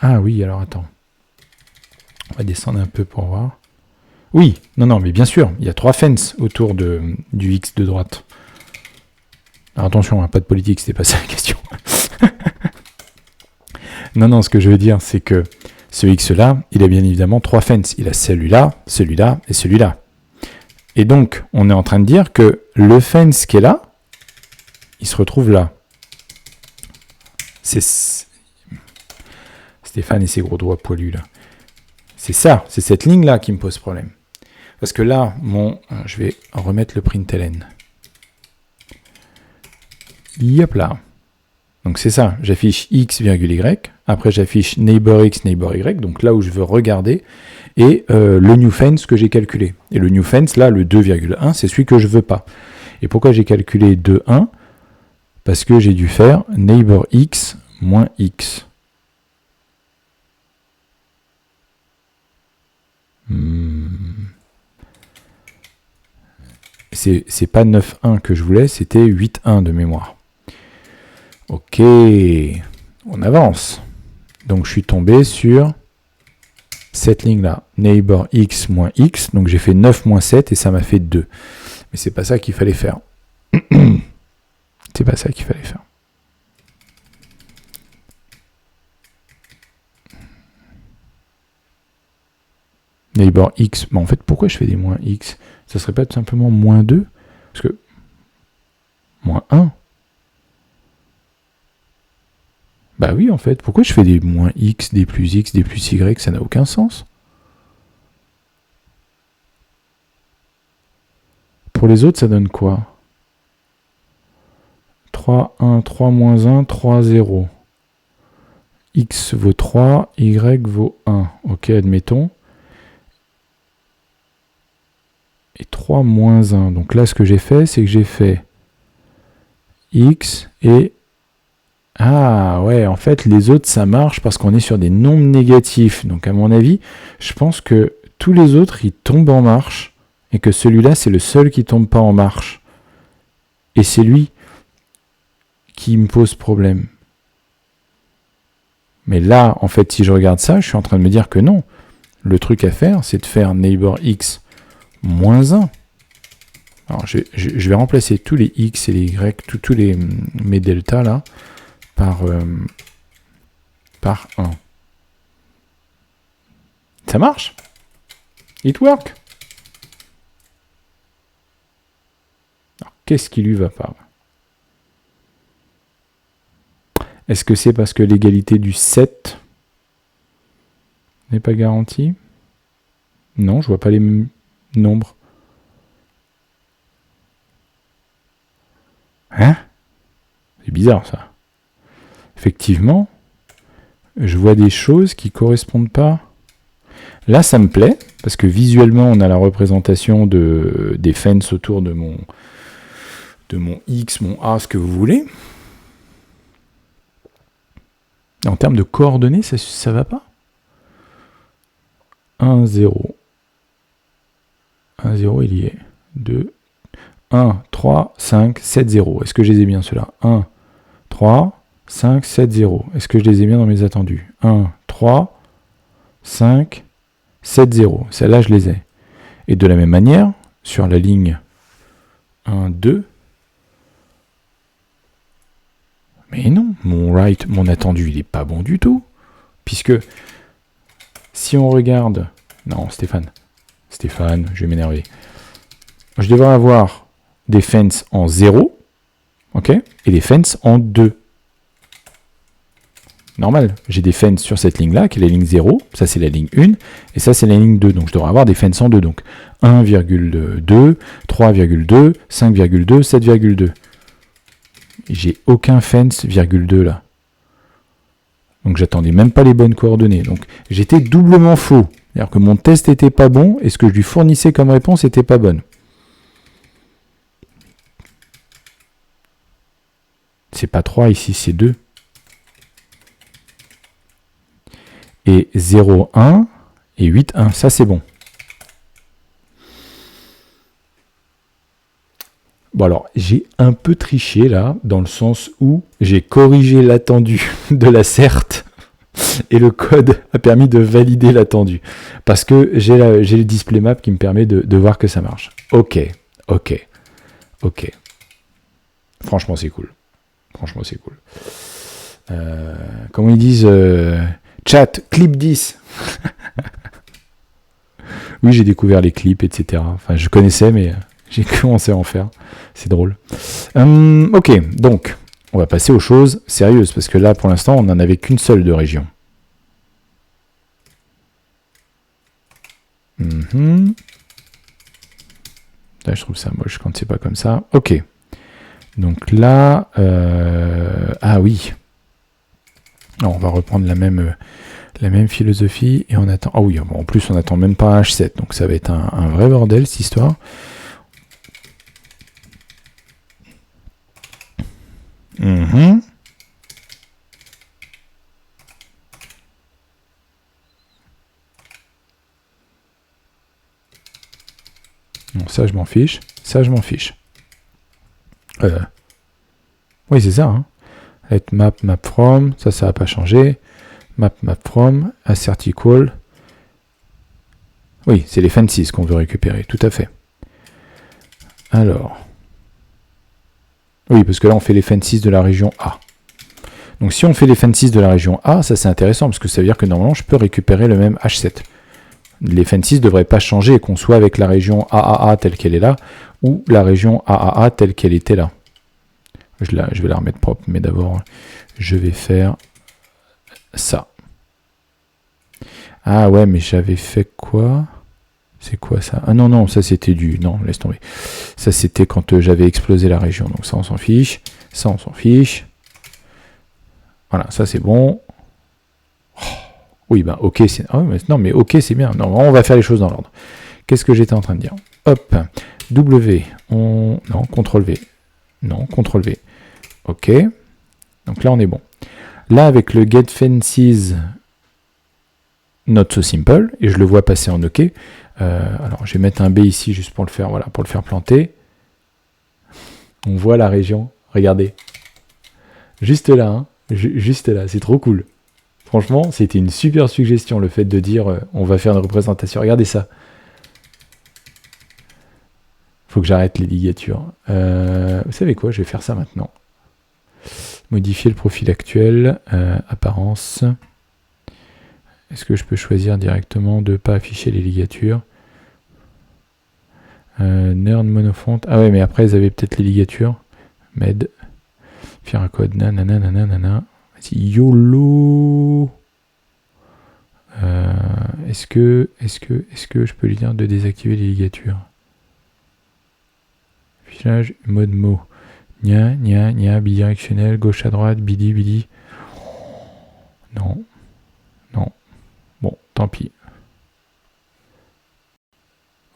[SPEAKER 1] Ah oui, alors attends. On va descendre un peu pour voir. Oui, non, mais bien sûr, il y a 3 fences autour du X de droite. Alors attention, hein, pas de politique, c'était pas ça la question. Non, ce que je veux dire, c'est que ce X-là, il a bien évidemment 3 fences. Il a celui-là, celui-là et celui-là. Et donc, on est en train de dire que le fence qui est là, il se retrouve là. C'est Stéphane et ses gros doigts poilus là. C'est ça, c'est cette ligne-là qui me pose problème. Parce que là, je vais remettre le println. Yep là. Donc c'est ça, j'affiche x, y, après j'affiche neighbor x, neighbor y, donc là où je veux regarder, et le new fence que j'ai calculé. Et le new fence, là, le 2,1, c'est celui que je veux pas. Et pourquoi j'ai calculé 2,1 ? Parce que j'ai dû faire neighbor x moins x. C'est pas 9,1 que je voulais, c'était 8,1 de mémoire. Ok, on avance. Donc je suis tombé sur cette ligne-là, neighbor x moins x, donc j'ai fait 9 moins 7 et ça m'a fait 2. Mais c'est pas ça qu'il fallait faire. C'est pas ça qu'il fallait faire. Neighbor x, mais en fait pourquoi je fais des moins x? Ça serait pas tout simplement moins 2? Parce que moins 1. Bah oui, en fait, pourquoi je fais des moins x, des plus y, ça n'a aucun sens. Pour les autres, ça donne quoi? 3, 1, 3 moins 1, 3, 0. X vaut 3, y vaut 1. Ok, admettons. Et 3 moins 1. Donc là, ce que j'ai fait, c'est que j'ai fait x et... Ah ouais, en fait, les autres, ça marche parce qu'on est sur des nombres négatifs. Donc à mon avis, je pense que tous les autres, ils tombent en marche. Et que celui-là, c'est le seul qui tombe pas en marche. Et c'est lui qui me pose problème. Mais là, en fait, si je regarde ça, je suis en train de me dire que non. Le truc à faire, c'est de faire neighbor x moins 1. Alors, je vais remplacer tous les x et les y, tous mes deltas là, par 1. Ça marche? It work? Alors, qu'est-ce qui lui va pas? Est-ce que c'est parce que l'égalité du 7 n'est pas garantie? Non, je vois pas les nombres. Hein? C'est bizarre ça. Effectivement, je vois des choses qui correspondent pas. Là, ça me plaît, parce que visuellement, on a la représentation des fences autour de mon X, mon A, ce que vous voulez. En termes de coordonnées, ça va pas? 1, 0. 1, 0, il y est. 2, 1, 3, 5, 7, 0. Est-ce que je les ai bien, ceux-là? 1, 3, 5, 7, 0. Est-ce que je les ai bien dans mes attendus? 1, 3, 5, 7, 0. Celles-là, je les ai. Et de la même manière, sur la ligne 1, 2, mais non, mon attendu, il n'est pas bon du tout. Puisque, si on regarde... Non, Stéphane, je vais m'énerver. Je devrais avoir des fences en 0, ok, et des fences en 2. Normal, j'ai des fences sur cette ligne-là, qui est la ligne 0, ça c'est la ligne 1, et ça c'est la ligne 2, donc je devrais avoir des fences en 2, donc 1,2, 3,2, 5,2, 7,2. J'ai aucun fence, virgule 2 là. Donc j'attendais même pas les bonnes coordonnées. Donc j'étais doublement faux. C'est-à-dire que mon test était pas bon et ce que je lui fournissais comme réponse était pas bonne. C'est pas 3, ici c'est 2. Et 0, 1 et 8, 1. Ça c'est bon. Bon alors, j'ai un peu triché là, dans le sens où j'ai corrigé l'attendu de la certe et le code a permis de valider l'attendu. Parce que j'ai le display map qui me permet de voir que ça marche. Ok. Franchement, c'est cool. Comment ils disent chat, clip 10. Oui, j'ai découvert les clips, etc. Enfin, je connaissais, mais j'ai commencé à en faire. C'est drôle. Ok, donc, on va passer aux choses sérieuses, parce que là, pour l'instant, on n'en avait qu'une seule de région. Là, je trouve ça moche quand c'est pas comme ça. Ok. Donc là... ah oui. Alors, on va reprendre la même philosophie et on attend... Ah oui, bon, en plus, on attend même pas un H7, donc ça va être un vrai bordel, cette histoire. Bon, ça, je m'en fiche. Oui, c'est ça. Hein. Let map from. Ça va pas changer. Map from. Assert equal. Oui, c'est les fences qu'on veut récupérer. Tout à fait. Alors. Oui, parce que là, on fait les fences de la région A. Donc, si on fait les fences de la région A, ça, c'est intéressant, parce que ça veut dire que normalement, je peux récupérer le même H7. Les fences ne devraient pas changer, qu'on soit avec la région AAA telle qu'elle est là, ou la région AAA telle qu'elle était là. Je vais la remettre propre, mais d'abord, je vais faire ça. Ah ouais, mais j'avais fait quoi? C'est quoi ça? Ah non, ça c'était du... Non, laisse tomber. Ça c'était quand j'avais explosé la région, donc ça on s'en fiche. Ça on s'en fiche. Voilà, ça c'est bon. Oh, oui, ben ok, c'est... Ah, non, mais ok, c'est bien. Non, on va faire les choses dans l'ordre. Qu'est-ce que j'étais en train de dire? Hop, W, non, CTRL V. Non, CTRL V. Ok. Donc là, on est bon. Là, avec le get fences not so simple, et je le vois passer en OK. Alors, je vais mettre un B ici juste pour le faire, voilà, pour le faire planter. On voit la région. Regardez. Juste là, hein. Juste là. C'est trop cool. Franchement, c'était une super suggestion, le fait de dire on va faire une représentation. Regardez ça. Faut que j'arrête les ligatures. Vous savez quoi? Je vais faire ça maintenant. Modifier le profil actuel. Apparence. Est-ce que je peux choisir directement de ne pas afficher les ligatures? Nerd monofont. Ah ouais, mais après, ils avaient peut-être les ligatures. Med. Faire un code. Nanana. Vas-y, YOLO. Est-ce que je peux lui dire de désactiver les ligatures? Affichage, mode mot. Nia, bidirectionnel, gauche à droite, bidi. Non. Bon, tant pis.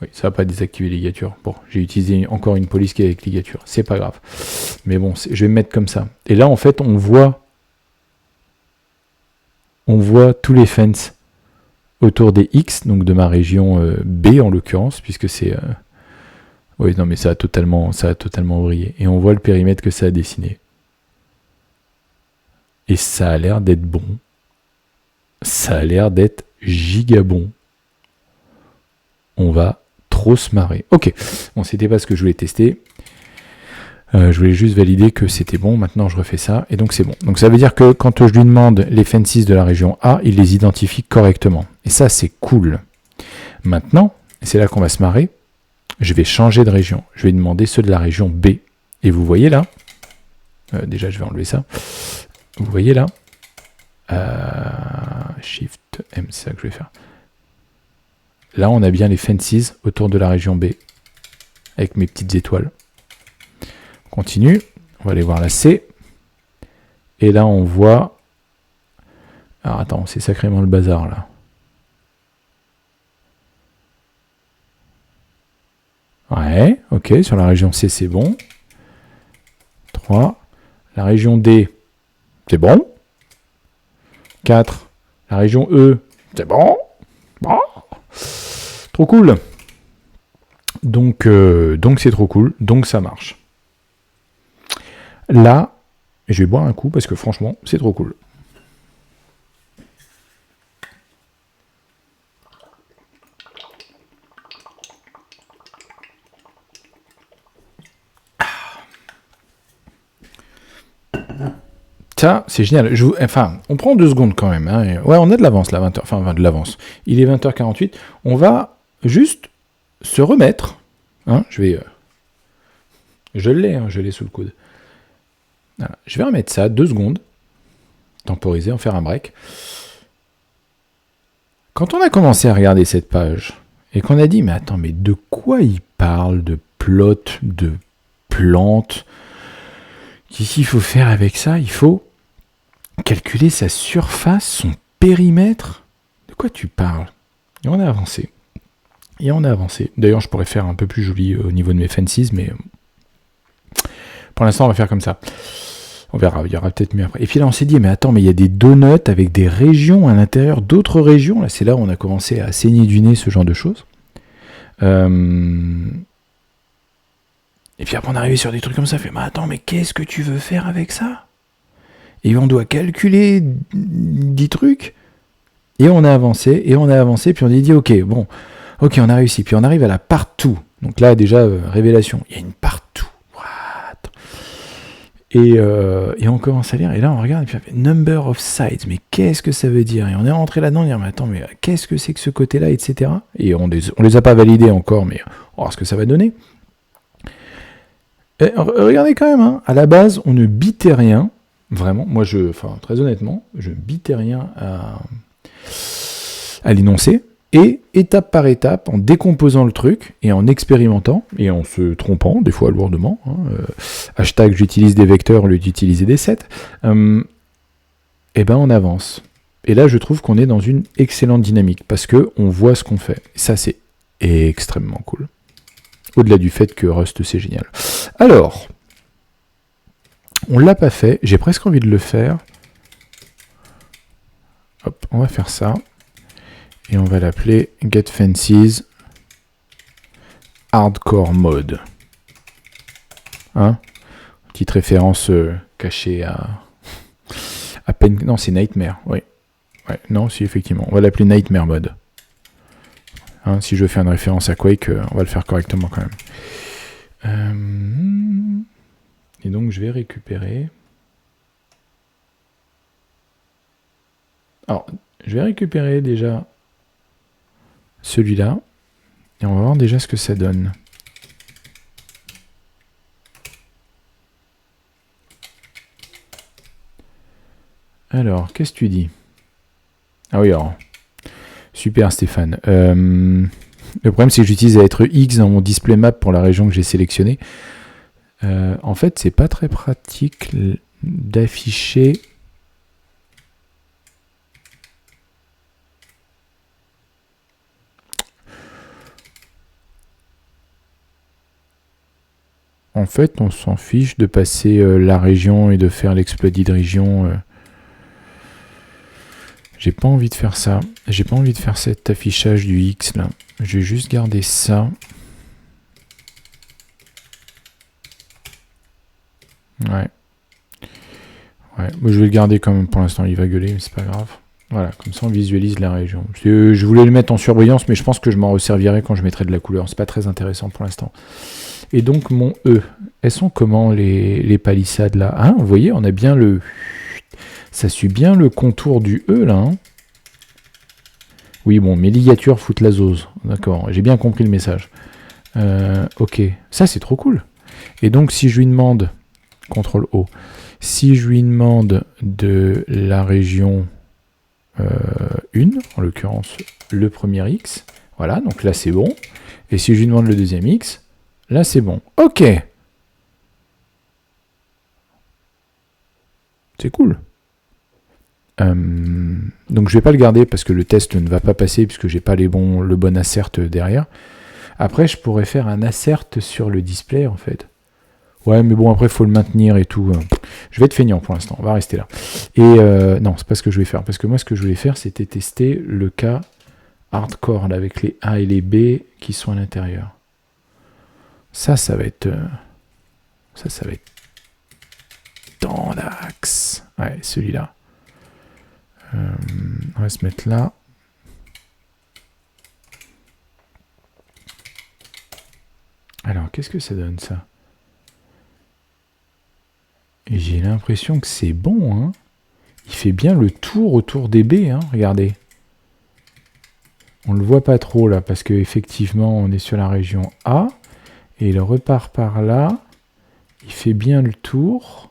[SPEAKER 1] Oui, ça va pas désactiver les ligatures. Bon, j'ai utilisé encore une police qui est avec ligature. C'est pas grave. Mais bon, je vais me mettre comme ça. Et là, en fait, on voit tous les fences autour des X, donc de ma région B en l'occurrence, puisque c'est... Oui, non, mais ça a totalement brillé. Et on voit le périmètre que ça a dessiné. Et ça a l'air d'être bon. Ça a l'air d'être giga bon. On va trop se marrer. Ok, bon, c'était pas ce que je voulais tester. Je voulais juste valider que c'était bon. Maintenant, je refais ça. Et donc, c'est bon. Donc, ça veut dire que quand je lui demande les fences de la région A, il les identifie correctement. Et ça, c'est cool. Maintenant, c'est là qu'on va se marrer. Je vais changer de région. Je vais demander ceux de la région B. Et vous voyez là, déjà, je vais enlever ça. Vous voyez là, Shift M, c'est ça que je vais faire. Là, on a bien les fences autour de la région B, avec mes petites étoiles. On continue, on va aller voir la C. Et là, on voit... Alors, attends, c'est sacrément le bazar, là. Ouais, ok, sur la région C, c'est bon. 3. la région D, c'est bon. 4, la région E, c'est bon. Bon. Trop cool. Donc c'est trop cool, donc ça marche. Là, je vais boire un coup parce que franchement, c'est trop cool. Ça, c'est génial. Enfin, on prend 2 secondes quand même. Hein. Ouais, on a de l'avance là, 20h. Enfin, de l'avance. Il est 20h48. On va juste se remettre. Hein, je l'ai, je l'ai sous le coude. Voilà. Je vais remettre ça 2 secondes. Temporiser, en faire un break. Quand on a commencé à regarder cette page, et qu'on a dit, mais attends, mais de quoi il parle? De plot, de plantes? Qu'est-ce qu'il faut faire avec ça? Il faut calculer sa surface, son périmètre. De quoi tu parles? Et on a avancé. D'ailleurs, je pourrais faire un peu plus joli au niveau de mes fancies, mais pour l'instant, on va faire comme ça. On verra, il y aura peut-être mieux après. Et puis là, on s'est dit, mais attends, mais il y a des donuts avec des régions à l'intérieur d'autres régions. Là, c'est là où on a commencé à saigner du nez, ce genre de choses. Et puis après, on est arrivé sur des trucs comme ça. Fait, mais attends, mais qu'est-ce que tu veux faire avec ça? Et on doit calculer 10 trucs. Et on a avancé, puis on a dit, ok, on a réussi. Puis on arrive à la partout. Donc là, déjà, révélation. Il y a une partout. Et on commence à lire, et là on regarde, et puis on fait number of sides, mais qu'est-ce que ça veut dire? Et on est rentré là-dedans, on dit, mais attends, mais qu'est-ce que c'est que ce côté-là, etc. Et on les a pas validés encore, mais on va voir ce que ça va donner. Et regardez quand même, hein, à la base, on ne bitait rien, vraiment, très honnêtement, je ne bitais rien à l'énoncé. Et étape par étape, en décomposant le truc, et en expérimentant, et en se trompant, des fois lourdement, hein, hashtag j'utilise des vecteurs au lieu d'utiliser des sets, et ben on avance. Et là, je trouve qu'on est dans une excellente dynamique, parce que on voit ce qu'on fait. Et ça, c'est extrêmement cool. Au-delà du fait que Rust, c'est génial. Alors, on l'a pas fait, j'ai presque envie de le faire. Hop, on va faire ça. Et on va l'appeler Get Fancies Hardcore Mode. Hein? Petite référence cachée à peine. Non, c'est Nightmare, oui. Ouais, non, si, effectivement. On va l'appeler Nightmare Mode. Hein, si je fais une référence à Quake, on va le faire correctement quand même. Et donc, je vais récupérer. Alors, je vais récupérer déjà celui-là, et on va voir déjà ce que ça donne. Alors, qu'est-ce que tu dis? Ah oui, alors, super Stéphane. Le problème, c'est que j'utilise la lettre X dans mon display map pour la région que j'ai sélectionnée. En fait, c'est pas très pratique d'afficher. En fait, on s'en fiche de passer la région et de faire l'exploded région. J'ai pas envie de faire ça. J'ai pas envie de faire cet affichage du X là. Je vais juste garder ça. Ouais. Moi, je vais le garder quand même pour l'instant. Il va gueuler, mais c'est pas grave. Voilà, comme ça on visualise la région. Je voulais le mettre en surbrillance, mais je pense que je m'en resservirai quand je mettrai de la couleur. C'est pas très intéressant pour l'instant. Et donc mon E, elles sont comment les palissades là? Hein, vous voyez, on a bien le... Ça suit bien le contour du E là. Hein. Oui, bon, mes ligatures foutent la zose. D'accord, j'ai bien compris le message. Ok, ça c'est trop cool. Et donc si je lui demande, CTRL O, si je lui demande de la région 1, en l'occurrence le premier X, voilà, donc là c'est bon. Et si je lui demande le deuxième X, là, c'est bon. Ok. C'est cool. Donc, je vais pas le garder parce que le test ne va pas passer puisque j'ai pas le bon assert derrière. Après, je pourrais faire un assert sur le display, en fait. Ouais, mais bon, après, il faut le maintenir et tout. Je vais être feignant pour l'instant, on va rester là. Et non, c'est pas ce que je vais faire. Parce que moi, ce que je voulais faire, c'était tester le cas hardcore, là, avec les A et les B qui sont à l'intérieur. Ça va être... ça va être tendax. Ouais, celui-là. On va se mettre là. Alors, qu'est-ce que ça donne, ça? J'ai l'impression que c'est bon, hein. Il fait bien le tour autour des baies, hein, regardez. On le voit pas trop là, parce qu'effectivement, on est sur la région A, et il repart par là. Il fait bien le tour.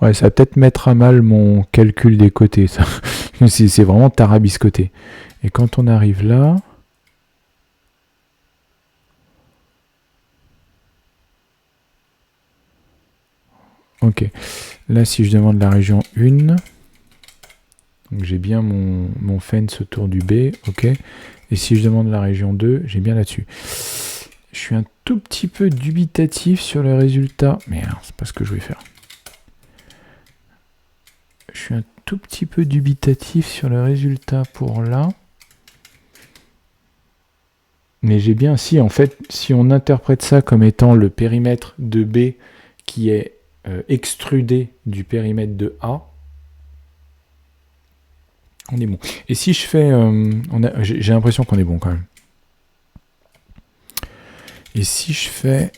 [SPEAKER 1] Ouais, ça va peut-être mettre à mal mon calcul des côtés, ça. C'est vraiment tarabiscoté. Et quand on arrive là... Ok. Là, si je demande la région 1, j'ai bien mon fence autour du B, ok. Et si je demande la région 2, j'ai bien là-dessus. Je suis un tout petit peu dubitatif sur le résultat. Merde, c'est pas ce que je vais faire. Je suis un tout petit peu dubitatif sur le résultat pour là. Mais j'ai bien, si en fait, si on interprète ça comme étant le périmètre de B qui est extrudé du périmètre de A, on est bon. Et si je fais... j'ai l'impression qu'on est bon quand même. Et si je fais...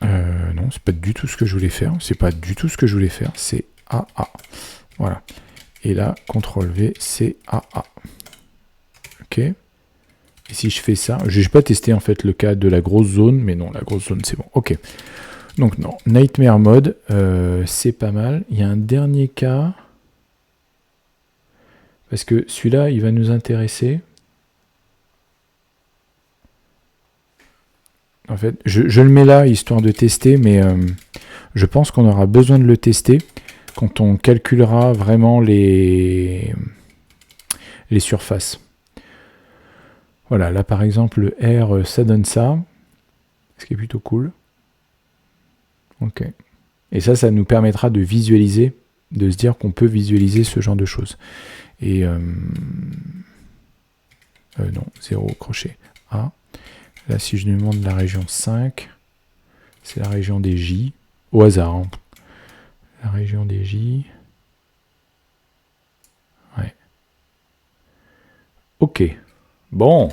[SPEAKER 1] non, c'est pas du tout ce que je voulais faire. C'est pas du tout ce que je voulais faire. C'est AA. Voilà. Et là, CTRL V, c'est AA. Ok. Et si je fais ça, je n'ai pas testé en fait le cas de la grosse zone, mais non, la grosse zone c'est bon. Ok. Donc non, Nightmare Mode, c'est pas mal. Il y a un dernier cas, parce que celui-là, il va nous intéresser. En fait, je le mets là histoire de tester, mais je pense qu'on aura besoin de le tester quand on calculera vraiment les surfaces. Voilà, là par exemple, le R, ça donne ça, ce qui est plutôt cool. Ok. Et ça nous permettra de visualiser, de se dire qu'on peut visualiser ce genre de choses. Et non, 0 crochet A. Là, si je demande la région 5, c'est la région des J, au hasard. Hein. La région des J. Ouais. Ok. Bon.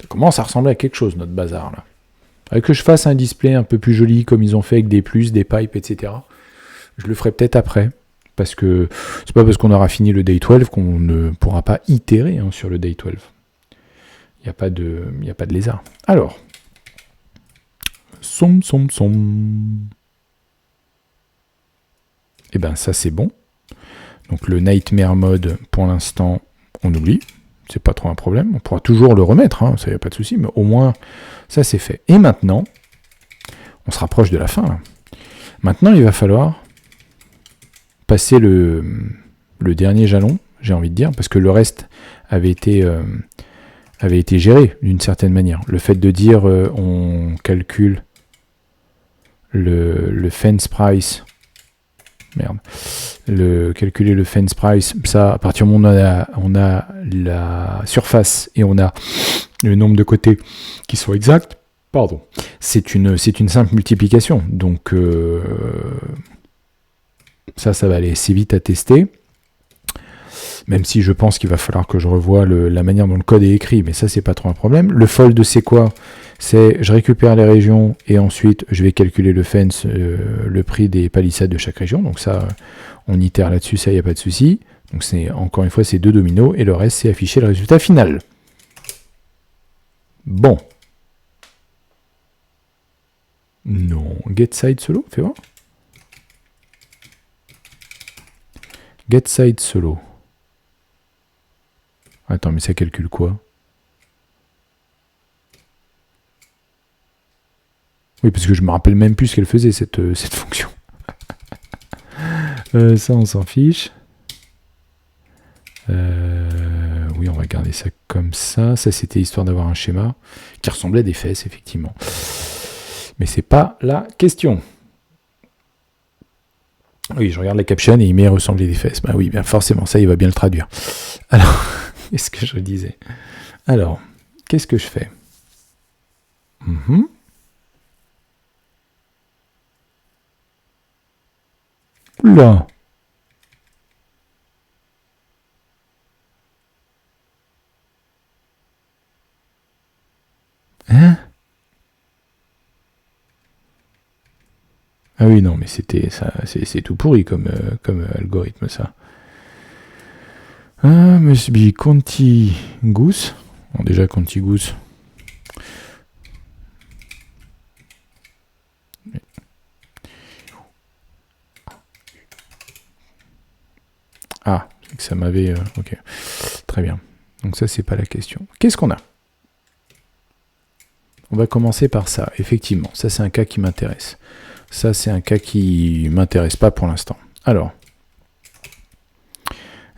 [SPEAKER 1] Ça commence à ressembler à quelque chose, notre bazar, là. Que je fasse un display un peu plus joli, comme ils ont fait avec des plus, des pipes, etc. Je le ferai peut-être après. Parce que c'est pas parce qu'on aura fini le Day 12 qu'on ne pourra pas itérer hein, sur le Day 12. Il n'y a pas de lézard. Alors. Som. Et ben ça c'est bon. Donc le Nightmare Mode, pour l'instant, on oublie. C'est pas trop un problème. On pourra toujours le remettre, hein, ça y a pas de souci, mais au moins ça c'est fait. Et maintenant, on se rapproche de la fin. Là. Maintenant, il va falloir passer le dernier jalon, j'ai envie de dire, parce que le reste avait été géré d'une certaine manière. Le fait de dire on calcule le fence price, calculer le fence price, ça à partir du moment où on a la surface et on a le nombre de côtés qui sont exacts, pardon, c'est une simple multiplication. Donc ça va aller assez vite à tester. Même si je pense qu'il va falloir que je revoie la manière dont le code est écrit, mais ça c'est pas trop un problème. Le fold c'est quoi? C'est je récupère les régions et ensuite je vais calculer le fence, le prix des palissades de chaque région. Donc ça, on itère là-dessus, ça y a pas de souci. Donc c'est encore une fois c'est 2 dominos et le reste c'est afficher le résultat final. Bon. Non, get side solo, fais voir. Get side solo. Attends, mais ça calcule quoi? Oui, parce que je me rappelle même plus ce qu'elle faisait, cette fonction. Ça, on s'en fiche. Oui, on va garder ça comme ça. Ça, c'était histoire d'avoir un schéma qui ressemblait à des fesses, effectivement. Mais c'est pas la question. Oui, je regarde la caption et il met ressembler des fesses. Bah oui, bien forcément, ça, il va bien le traduire. Alors, qu'est-ce que je disais? Alors, qu'est-ce que je fais? Là. Hein? Ah oui, non, mais c'était ça, c'est tout pourri comme algorithme, ça. Ah, must be contiguous. Bon, déjà, contiguous. Ah, c'est que ça m'avait... ok, très bien. Donc ça, c'est pas la question. Qu'est-ce qu'on a? On va commencer par ça, effectivement. Ça, c'est un cas qui m'intéresse. Ça, c'est un cas qui m'intéresse pas pour l'instant. Alors,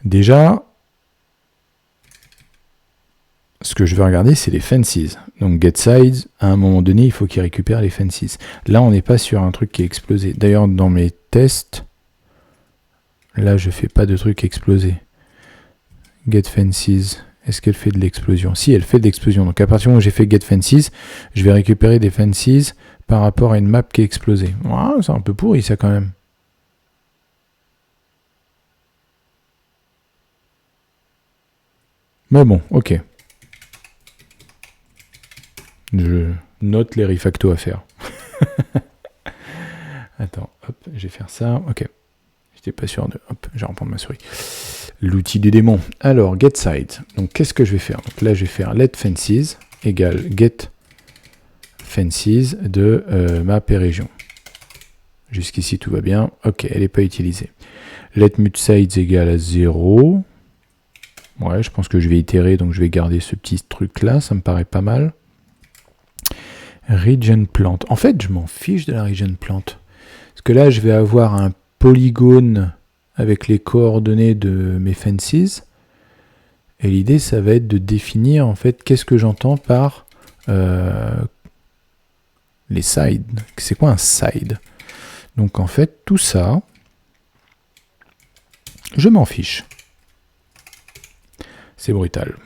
[SPEAKER 1] déjà, ce que je vais regarder, c'est les fences. Donc, getSize, à un moment donné, il faut qu'il récupère les fences. Là, on n'est pas sur un truc qui est explosé. D'ailleurs, dans mes tests, là, je fais pas de truc explosé. GetFences, est-ce qu'elle fait de l'explosion? Si, elle fait de l'explosion. Donc, à partir du moment où j'ai fait getFences, je vais récupérer des fences par rapport à une map qui est explosée. Ouais, c'est un peu pourri, ça, quand même. Mais bon, ok. Je note les refactos à faire. Attends, hop, je vais faire ça. Ok. J'étais pas sûr de... Hop, je vais reprendre ma souris. L'outil du démon. Alors, getSize. Donc, qu'est-ce que je vais faire? Donc là, je vais faire letFences égale getFences de map et région. Jusqu'ici, tout va bien. Ok, elle n'est pas utilisée. LetMutSize égale à 0. Ouais, je pense que je vais itérer, donc je vais garder ce petit truc-là. Ça me paraît pas mal. Region Plant. En fait, je m'en fiche de la Region Plant. Parce que là, je vais avoir un polygone avec les coordonnées de mes fences. Et l'idée, ça va être de définir, en fait, qu'est-ce que j'entends par les sides. C'est quoi un side? Donc, en fait, tout ça, je m'en fiche. C'est brutal.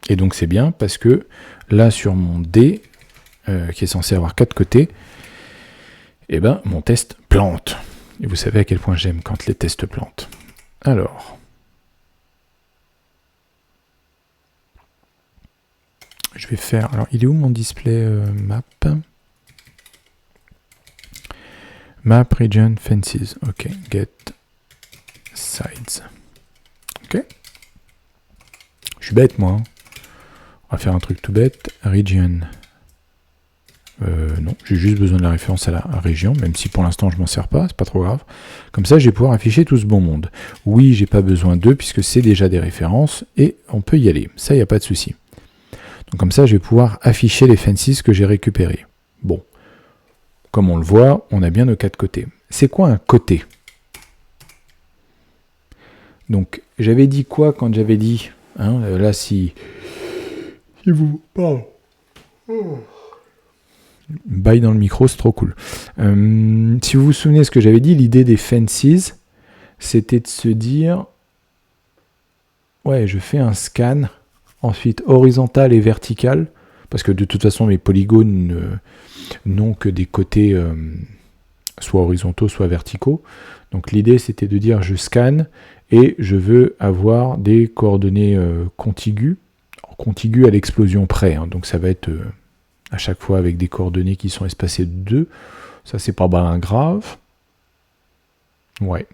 [SPEAKER 1] Et donc, c'est bien parce que là, sur mon D, qui est censé avoir 4 côtés, eh ben, mon test plante. Et vous savez à quel point j'aime quand les tests plantent. Alors, je vais faire... Alors, il est où mon display map? Map region fences. Ok, get sides. Ok. Je suis bête, moi. Hein. On va faire un truc tout bête. Region. Non, j'ai juste besoin de la référence à la région, même si pour l'instant je m'en sers pas, c'est pas trop grave. Comme ça, je vais pouvoir afficher tout ce bon monde. Oui, j'ai pas besoin d'eux puisque c'est déjà des références et on peut y aller. Ça, il n'y a pas de souci. Donc comme ça, je vais pouvoir afficher les fences que j'ai récupérés. Bon, comme on le voit, on a bien nos 4 côtés. C'est quoi un côté? Donc, j'avais dit quoi quand j'avais dit, hein, là, si vous parle. Baille dans le micro, c'est trop cool. Si vous vous souvenez de ce que j'avais dit, l'idée des fences, c'était de se dire, ouais, je fais un scan, ensuite horizontal et vertical, parce que de toute façon, mes polygones n'ont que des côtés soit horizontaux, soit verticaux. Donc l'idée, c'était de dire, je scanne et je veux avoir des coordonnées contiguës à l'explosion près. Hein, donc ça va être... à chaque fois avec des coordonnées qui sont espacées de 2. Ça, c'est pas bien grave. Ouais.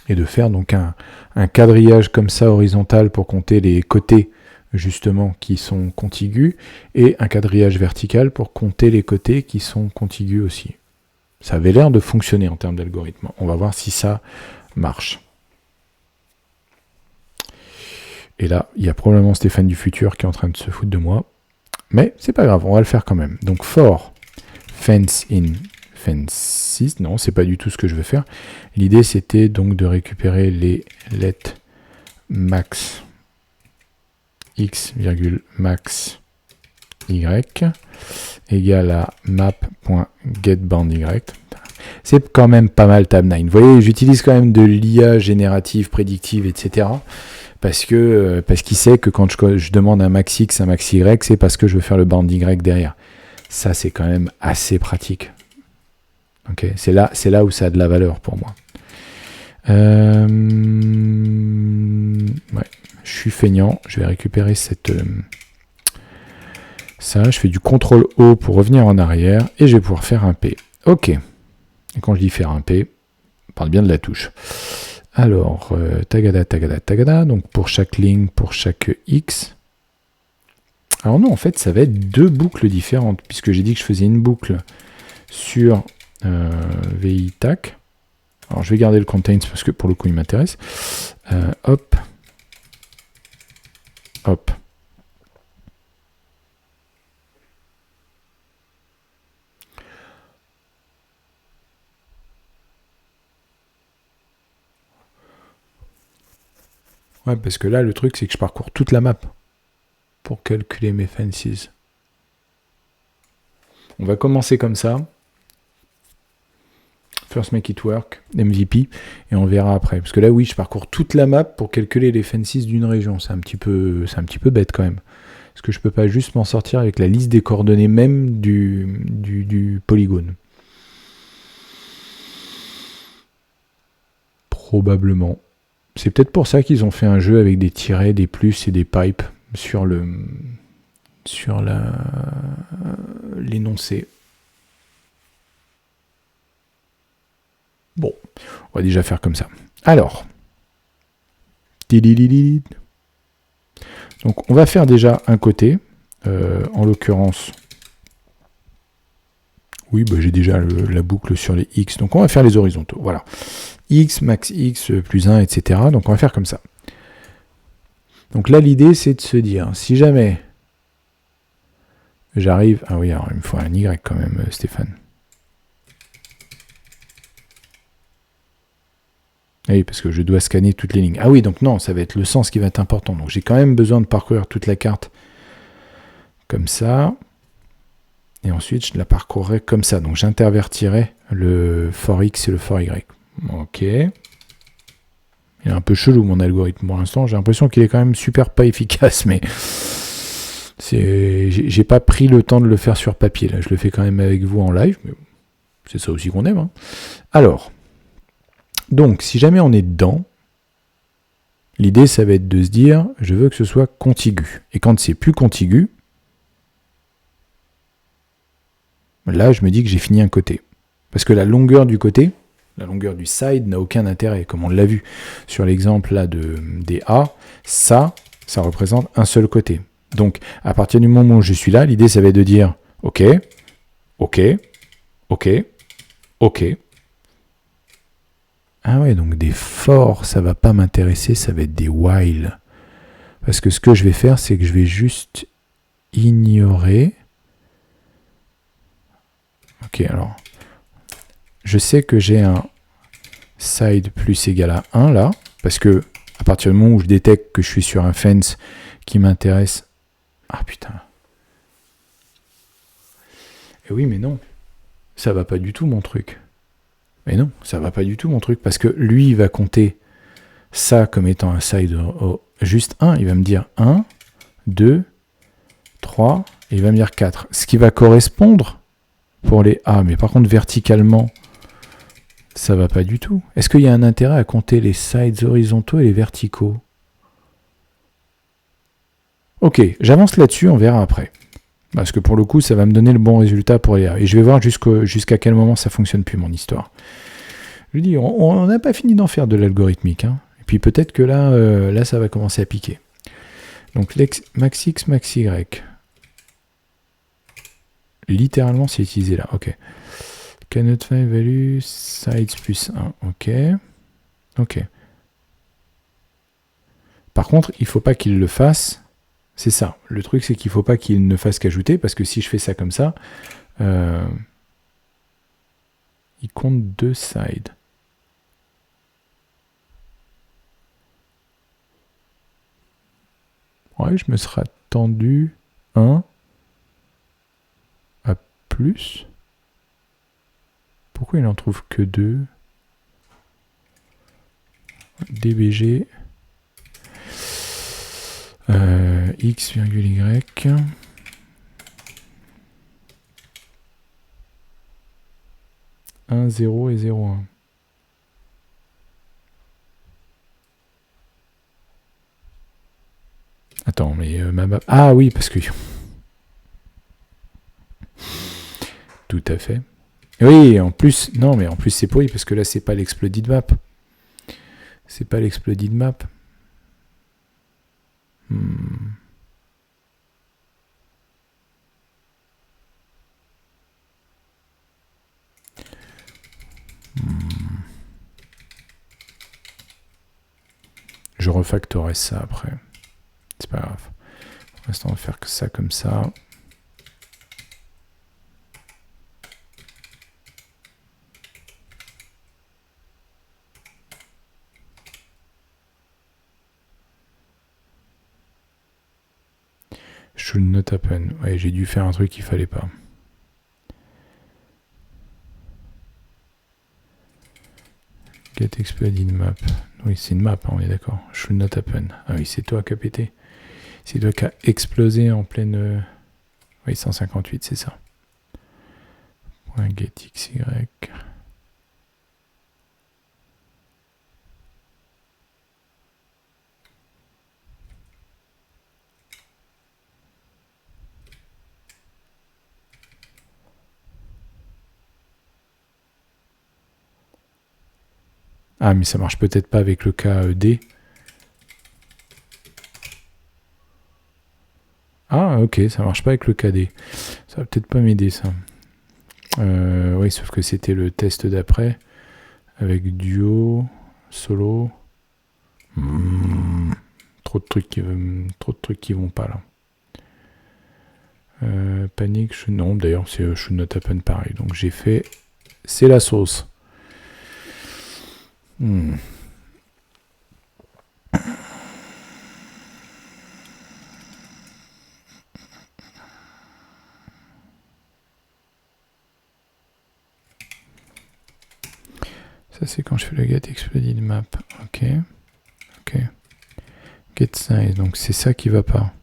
[SPEAKER 1] Et de faire donc un quadrillage comme ça horizontal pour compter les côtés justement qui sont contigus et un quadrillage vertical pour compter les côtés qui sont contigus aussi. Ça avait l'air de fonctionner en termes d'algorithme. On va voir si ça marche. Et là, il y a probablement Stéphane du futur qui est en train de se foutre de moi. Mais c'est pas grave, on va le faire quand même. Donc for fence in fences, non, c'est pas du tout ce que je veux faire. L'idée c'était donc de récupérer les let max x, max y égale à map.getBoundY. C'est quand même pas mal Tabnine. Vous voyez, j'utilise quand même de l'IA générative, prédictive, etc. Parce qu'il sait que quand je demande un max x, un max y, c'est parce que je veux faire le bound y derrière. Ça, c'est quand même assez pratique. Okay, c'est là où ça a de la valeur pour moi. Ouais, je suis feignant. Je vais récupérer ça. Je fais du CTRL-O pour revenir en arrière et je vais pouvoir faire un P. Ok. Et quand je dis faire un P, on parle bien de la touche. Alors, tagada. Donc pour chaque ligne, pour chaque X. Alors non, en fait, ça va être deux boucles différentes, puisque j'ai dit que je faisais une boucle sur VI tac. Alors je vais garder le contains parce que pour le coup il m'intéresse. Hop. Ouais, parce que là le truc c'est que je parcours toute la map pour calculer mes fences. On va commencer comme ça. First make it work, MVP, et on verra après. Parce que là, oui, je parcours toute la map pour calculer les fences d'une région. C'est un petit peu bête quand même. Parce que je peux pas juste m'en sortir avec la liste des coordonnées même du polygone. Probablement. C'est peut-être pour ça qu'ils ont fait un jeu avec des tirets, des plus et des pipes sur l'énoncé. Bon, on va déjà faire comme ça. Alors, donc on va faire déjà un côté, en l'occurrence, oui, bah, j'ai déjà la boucle sur les X, donc on va faire les horizontaux, voilà. X, max X, plus 1, etc. Donc on va faire comme ça. Donc là, l'idée, c'est de se dire, si jamais j'arrive... Ah oui, alors il me faut un Y quand même, Stéphane. Oui, parce que je dois scanner toutes les lignes. Ah oui, donc non, ça va être le sens qui va être important. Donc j'ai quand même besoin de parcourir toute la carte comme ça. Et ensuite, je la parcourrai comme ça. Donc j'intervertirai le for X et le for Y. Ok. Il est un peu chelou mon algorithme pour l'instant. J'ai l'impression qu'il est quand même super pas efficace, mais j'ai pas pris le temps de le faire sur papier. Là, je le fais quand même avec vous en live, mais c'est ça aussi qu'on aime. Hein. Alors, donc, si jamais on est dedans, l'idée, ça va être de se dire, je veux que ce soit contigu. Et quand c'est plus contigu, là, je me dis que j'ai fini un côté. Parce que la longueur du côté, la longueur du side n'a aucun intérêt. Comme on l'a vu sur l'exemple là des A, ça représente un seul côté. Donc, à partir du moment où je suis là, l'idée, ça va être de dire, ok. Ah ouais, donc des for, ça va pas m'intéresser, ça va être des while. Parce que ce que je vais faire, c'est que je vais juste ignorer. Ok, alors, je sais que j'ai un side plus égal à 1 là, parce que à partir du moment où je détecte que je suis sur un fence qui m'intéresse... Ah putain. Et oui, mais non. Ça va pas du tout mon truc. Mais non, ça va pas du tout mon truc, parce que lui, il va compter ça comme étant un side juste 1. Il va me dire 1, 2, 3, et il va me dire 4. Ce qui va correspondre pour les A, mais par contre, verticalement, ça va pas du tout. Est-ce qu'il y a un intérêt à compter les sides horizontaux et les verticaux? Ok, j'avance là-dessus, on verra après. Parce que pour le coup, ça va me donner le bon résultat pour les A. Et je vais voir jusqu'à quel moment ça fonctionne plus, mon histoire. Je dis, on n'a pas fini d'en faire de l'algorithmique. Hein. Et puis peut-être que là, ça va commencer à piquer. Donc, max X, max Y. Littéralement, c'est utilisé là. Ok. Cannot find value, sides plus 1. Ok. Ok. Par contre, il ne faut pas qu'il le fasse C'est ça. Le truc, c'est qu'il ne faut pas qu'il ne fasse qu'ajouter, parce que si je fais ça comme ça, il compte 2 sides. Ouais, je me serais attendu 1 à plus. Pourquoi il en trouve que 2? DBG X, Y 1, 0 et 0, 1. Attends, mais ma map... Ah oui, parce que... Tout à fait. Oui, en plus... Non, mais en plus c'est pourri, parce que là, c'est pas l'exploded map. C'est pas l'exploded map. Je refactorise ça après. C'est pas grave. Pour l'instant, on va faire que ça comme ça. Should not happen. Ouais, j'ai dû faire un truc qu'il fallait pas. Get exploded map. Oui, c'est une map, hein, on est d'accord. Should not happen. Ah oui, c'est toi qui as pété. C'est toi qui as explosé en pleine... Oui, 158, c'est ça. .get xy. Ah, mais ça marche peut-être pas avec le cas D. Ah, ok, ça marche pas avec le cas D. Ça va peut-être pas m'aider, ça. Oui, sauf que c'était le test d'après. Avec duo, solo. Trop de trucs qui vont pas, là. Panique, non, d'ailleurs, c'est should not happen pareil. Donc j'ai fait... C'est la sauce. Ça, c'est quand je fais le get exploded map. Ok. Ok. Get size. Donc, c'est ça qui va pas.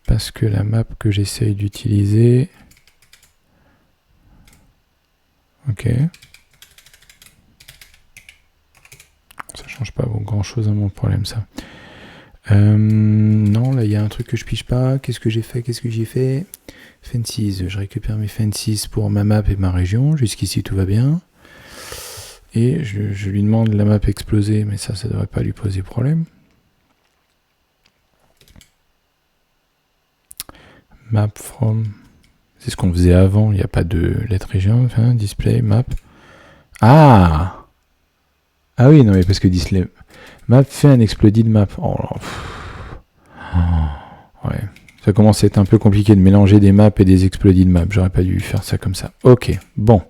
[SPEAKER 1] Parce que la map que j'essaye d'utiliser... Ok. Ça change pas grand-chose à mon problème, ça. Non, là, il y a un truc que je pige pas. Qu'est-ce que j'ai fait? Qu'est-ce que j'ai fait? Fences. Je récupère mes fences pour ma map et ma région. Jusqu'ici, tout va bien. Et je lui demande la map explosée, mais ça devrait pas lui poser problème. Map from... C'est ce qu'on faisait avant. Il n'y a pas de lettre région. Enfin, display, map. Ah! Ah oui, non, mais parce que display... Map fait un exploded map. Oh là. Ouais. Ça commence à être un peu compliqué de mélanger des maps et des exploded maps. J'aurais pas dû faire ça comme ça. Ok, bon.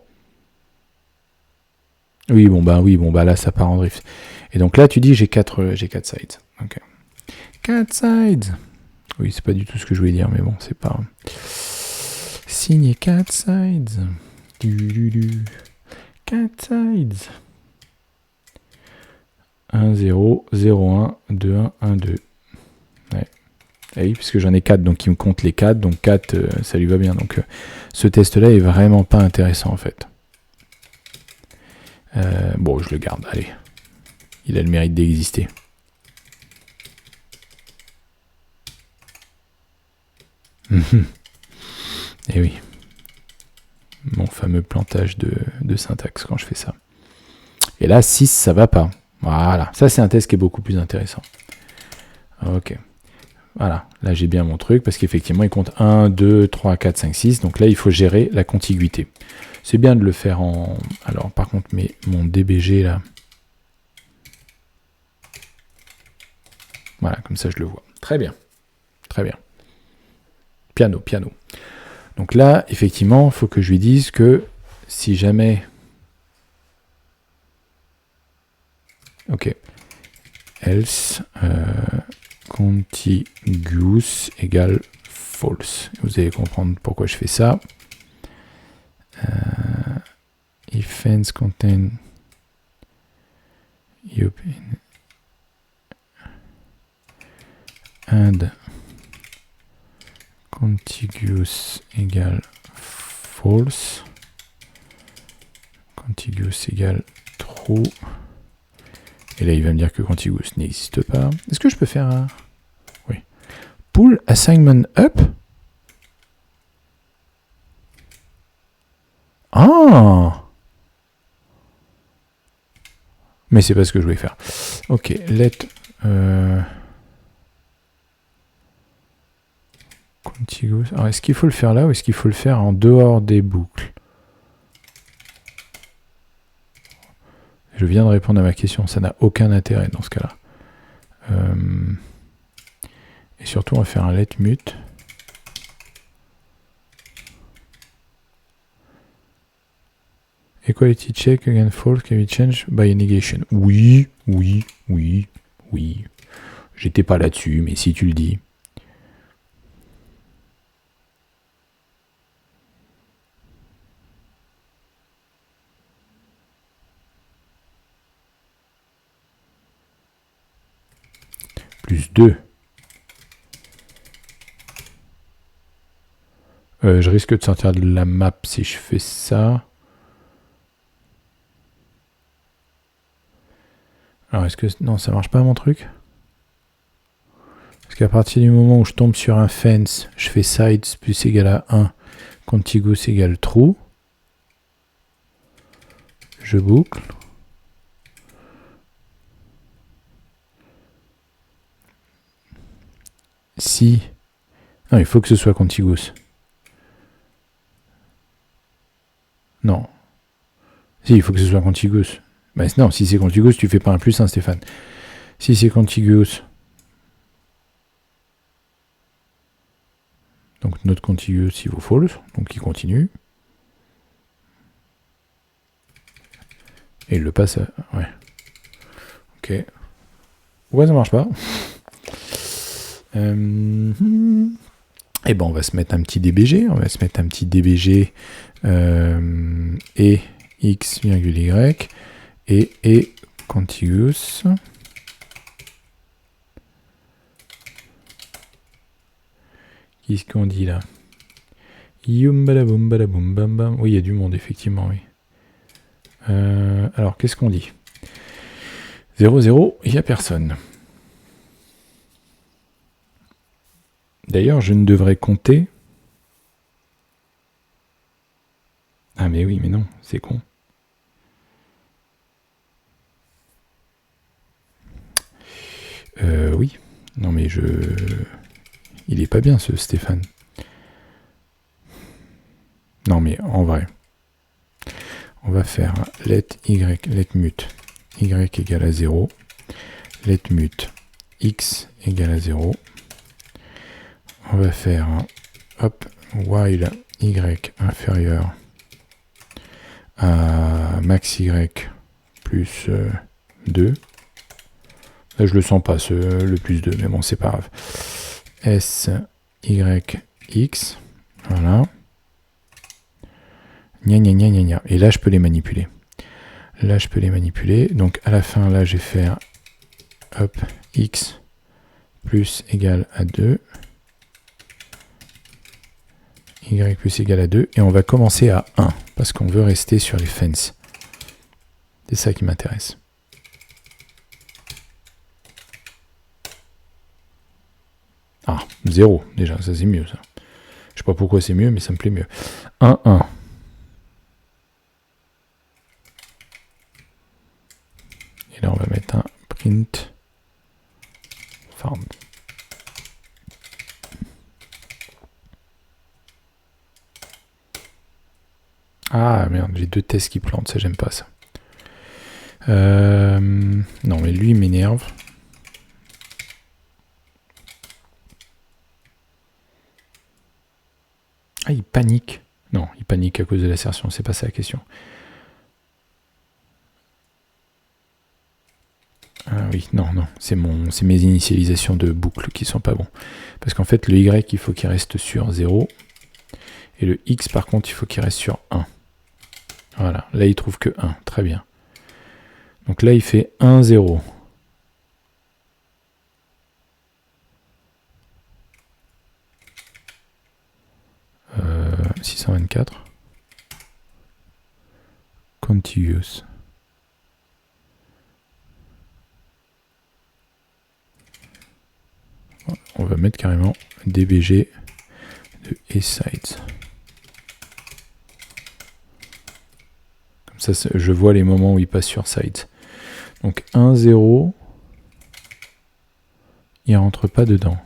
[SPEAKER 1] Oui, bon bah là ça part en drift. Et donc là tu dis j'ai 4 sides. Ok. 4 sides. Oui, c'est pas du tout ce que je voulais dire, mais bon, c'est pas. Signer 4 sides. 4 sides. 1, 0, 0, 1, 2, 1, 1, 2. Ouais. Et oui, puisque j'en ai 4, donc il me compte les 4, donc 4, ça lui va bien. Donc ce test-là est vraiment pas intéressant en fait. Bon, je le garde, allez. Il a le mérite d'exister. Et oui. Mon fameux plantage de syntaxe quand je fais ça. Et là, 6, ça va pas. Voilà. Ça, c'est un test qui est beaucoup plus intéressant. Ok. Voilà. Là, j'ai bien mon truc parce qu'effectivement, il compte 1, 2, 3, 4, 5, 6. Donc là, il faut gérer la contiguïté. C'est bien de le faire en... Alors, par contre, mon DBG, là... Voilà, comme ça je le vois. Très bien. Très bien. Piano, piano. Donc là, effectivement, il faut que je lui dise que si jamais... Ok. Else contiguous égale false. Vous allez comprendre pourquoi je fais ça. If fence contain and contiguous égale false. Contiguous égale true. Et là, il va me dire que contiguous n'existe pas. Est-ce que je peux faire un... Oui. Pull assignment up. Ah! Mais c'est pas ce que je voulais faire. Ok, let... contiguous. Alors, est-ce qu'il faut le faire là ou est-ce qu'il faut le faire en dehors des boucles? Je viens de répondre à ma question, ça n'a aucun intérêt dans ce cas-là. Et surtout, on va faire un let mute. Equality check again false can be changed by a negation. Oui, oui, oui, oui. J'étais pas là-dessus, mais si tu le dis. Plus 2. Je risque de sortir de la map si je fais ça. Alors, est-ce que... Non, ça marche pas mon truc? Parce qu'à partir du moment où je tombe sur un fence, je fais sides plus égal à 1, contiguous égale true. Je boucle. Si... Non, il faut que ce soit contiguous. Non. Si, il faut que ce soit contiguous. Bah, non, si c'est contiguous, tu fais pas un plus, hein, Stéphane. Si c'est contiguous... Donc notre contiguous, il vaut false, donc il continue. Et il le passe à... Ouais. Ok. Ouais, ça marche pas. Et ben on va se mettre un petit DBG. On va se mettre un petit DBG et x, y et contiguous. Qu'est-ce qu'on dit là? Yum badaboum badaboum bam bam. Oui, il y a du monde, effectivement, oui. Alors, qu'est-ce qu'on dit? 0, 0, il n'y a personne. D'ailleurs, je ne devrais compter... Ah mais oui, mais non, c'est con. Oui. Non mais je... Il est pas bien ce Stéphane. Non mais en vrai. On va faire let mute y égale à 0. Let mute x égale à 0. On va faire hop, while y inférieur à max y plus 2. Là je le sens pas le plus 2, mais bon c'est pas grave. S y x, voilà. Gna gna gna gna gna. Et là je peux les manipuler. Là je peux les manipuler. Donc à la fin là je vais faire hop x plus égal à 2. Y plus égal à 2. Et on va commencer à 1. Parce qu'on veut rester sur les fences. C'est ça qui m'intéresse. Ah, 0 déjà, ça c'est mieux ça. Je sais pas pourquoi c'est mieux, mais ça me plaît mieux. 1, 1. Et là on va mettre un print found. Ah merde, j'ai 2 tests qui plantent, ça j'aime pas ça. Non mais lui il m'énerve. Ah, il panique. Non, il panique à cause de l'assertion, c'est pas ça la question. Ah oui, non, c'est mes initialisations de boucle qui sont pas bons. Parce qu'en fait, le Y, il faut qu'il reste sur 0. Et le X, par contre, il faut qu'il reste sur 1. Voilà, là, il trouve que 1. Très bien. Donc là, il fait 1, 0. Euh, 624. Contiguous. On va mettre carrément DBG de eSides. Comme ça, je vois les moments où il passe sur sides. Donc 1, 0, il rentre pas dedans.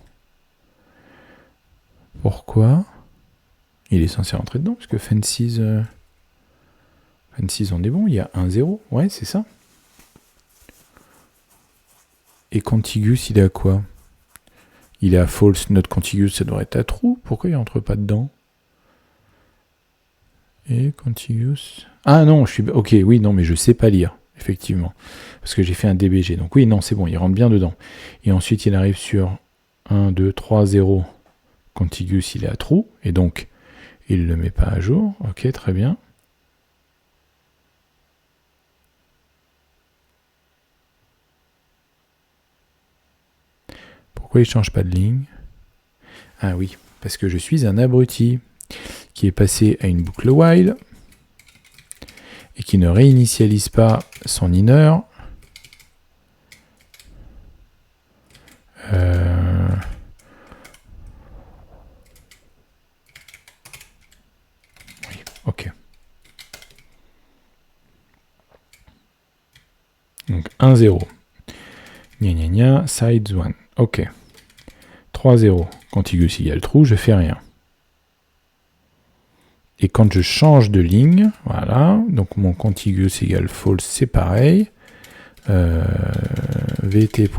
[SPEAKER 1] Pourquoi? Il est censé rentrer dedans, parce que Fences, on est bon, il y a 1, 0. Ouais, c'est ça. Et Contiguous, il est à quoi? Il est à false, not contiguous, ça devrait être à true. Pourquoi il rentre pas dedans? Et contiguous... Ah non, je suis... Ok, oui, non, mais je sais pas lire, effectivement. Parce que j'ai fait un DBG. Donc oui, non, c'est bon, il rentre bien dedans. Et ensuite, il arrive sur 1, 2, 3, 0. Contiguous, il est à true. Et donc, il ne le met pas à jour. Ok, très bien. Pourquoi il ne change pas de ligne? Ah oui, parce que je suis un abruti qui est passé à une boucle while et qui ne réinitialise pas son inner. Oui, ok. Donc 1, 0. Gna gna gna, sides 1. Ok. 3, 0. Contiguous égale true, je fais rien. Et quand je change de ligne, voilà, donc mon contiguous égale false, c'est pareil. vt.y.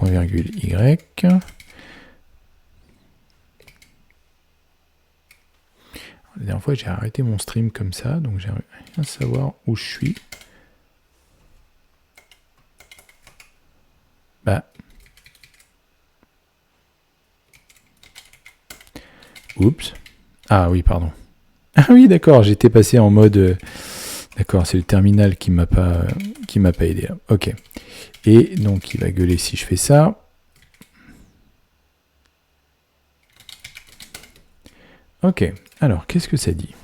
[SPEAKER 1] La dernière fois, j'ai arrêté mon stream comme ça, donc j'aimerais bien savoir où je suis. Bah. Oups. Ah oui, pardon. Ah oui, d'accord, j'étais passé en mode... D'accord, c'est le terminal qui m'a pas aidé. Ok. Et donc, il va gueuler si je fais ça. Ok. Alors, qu'est-ce que ça dit?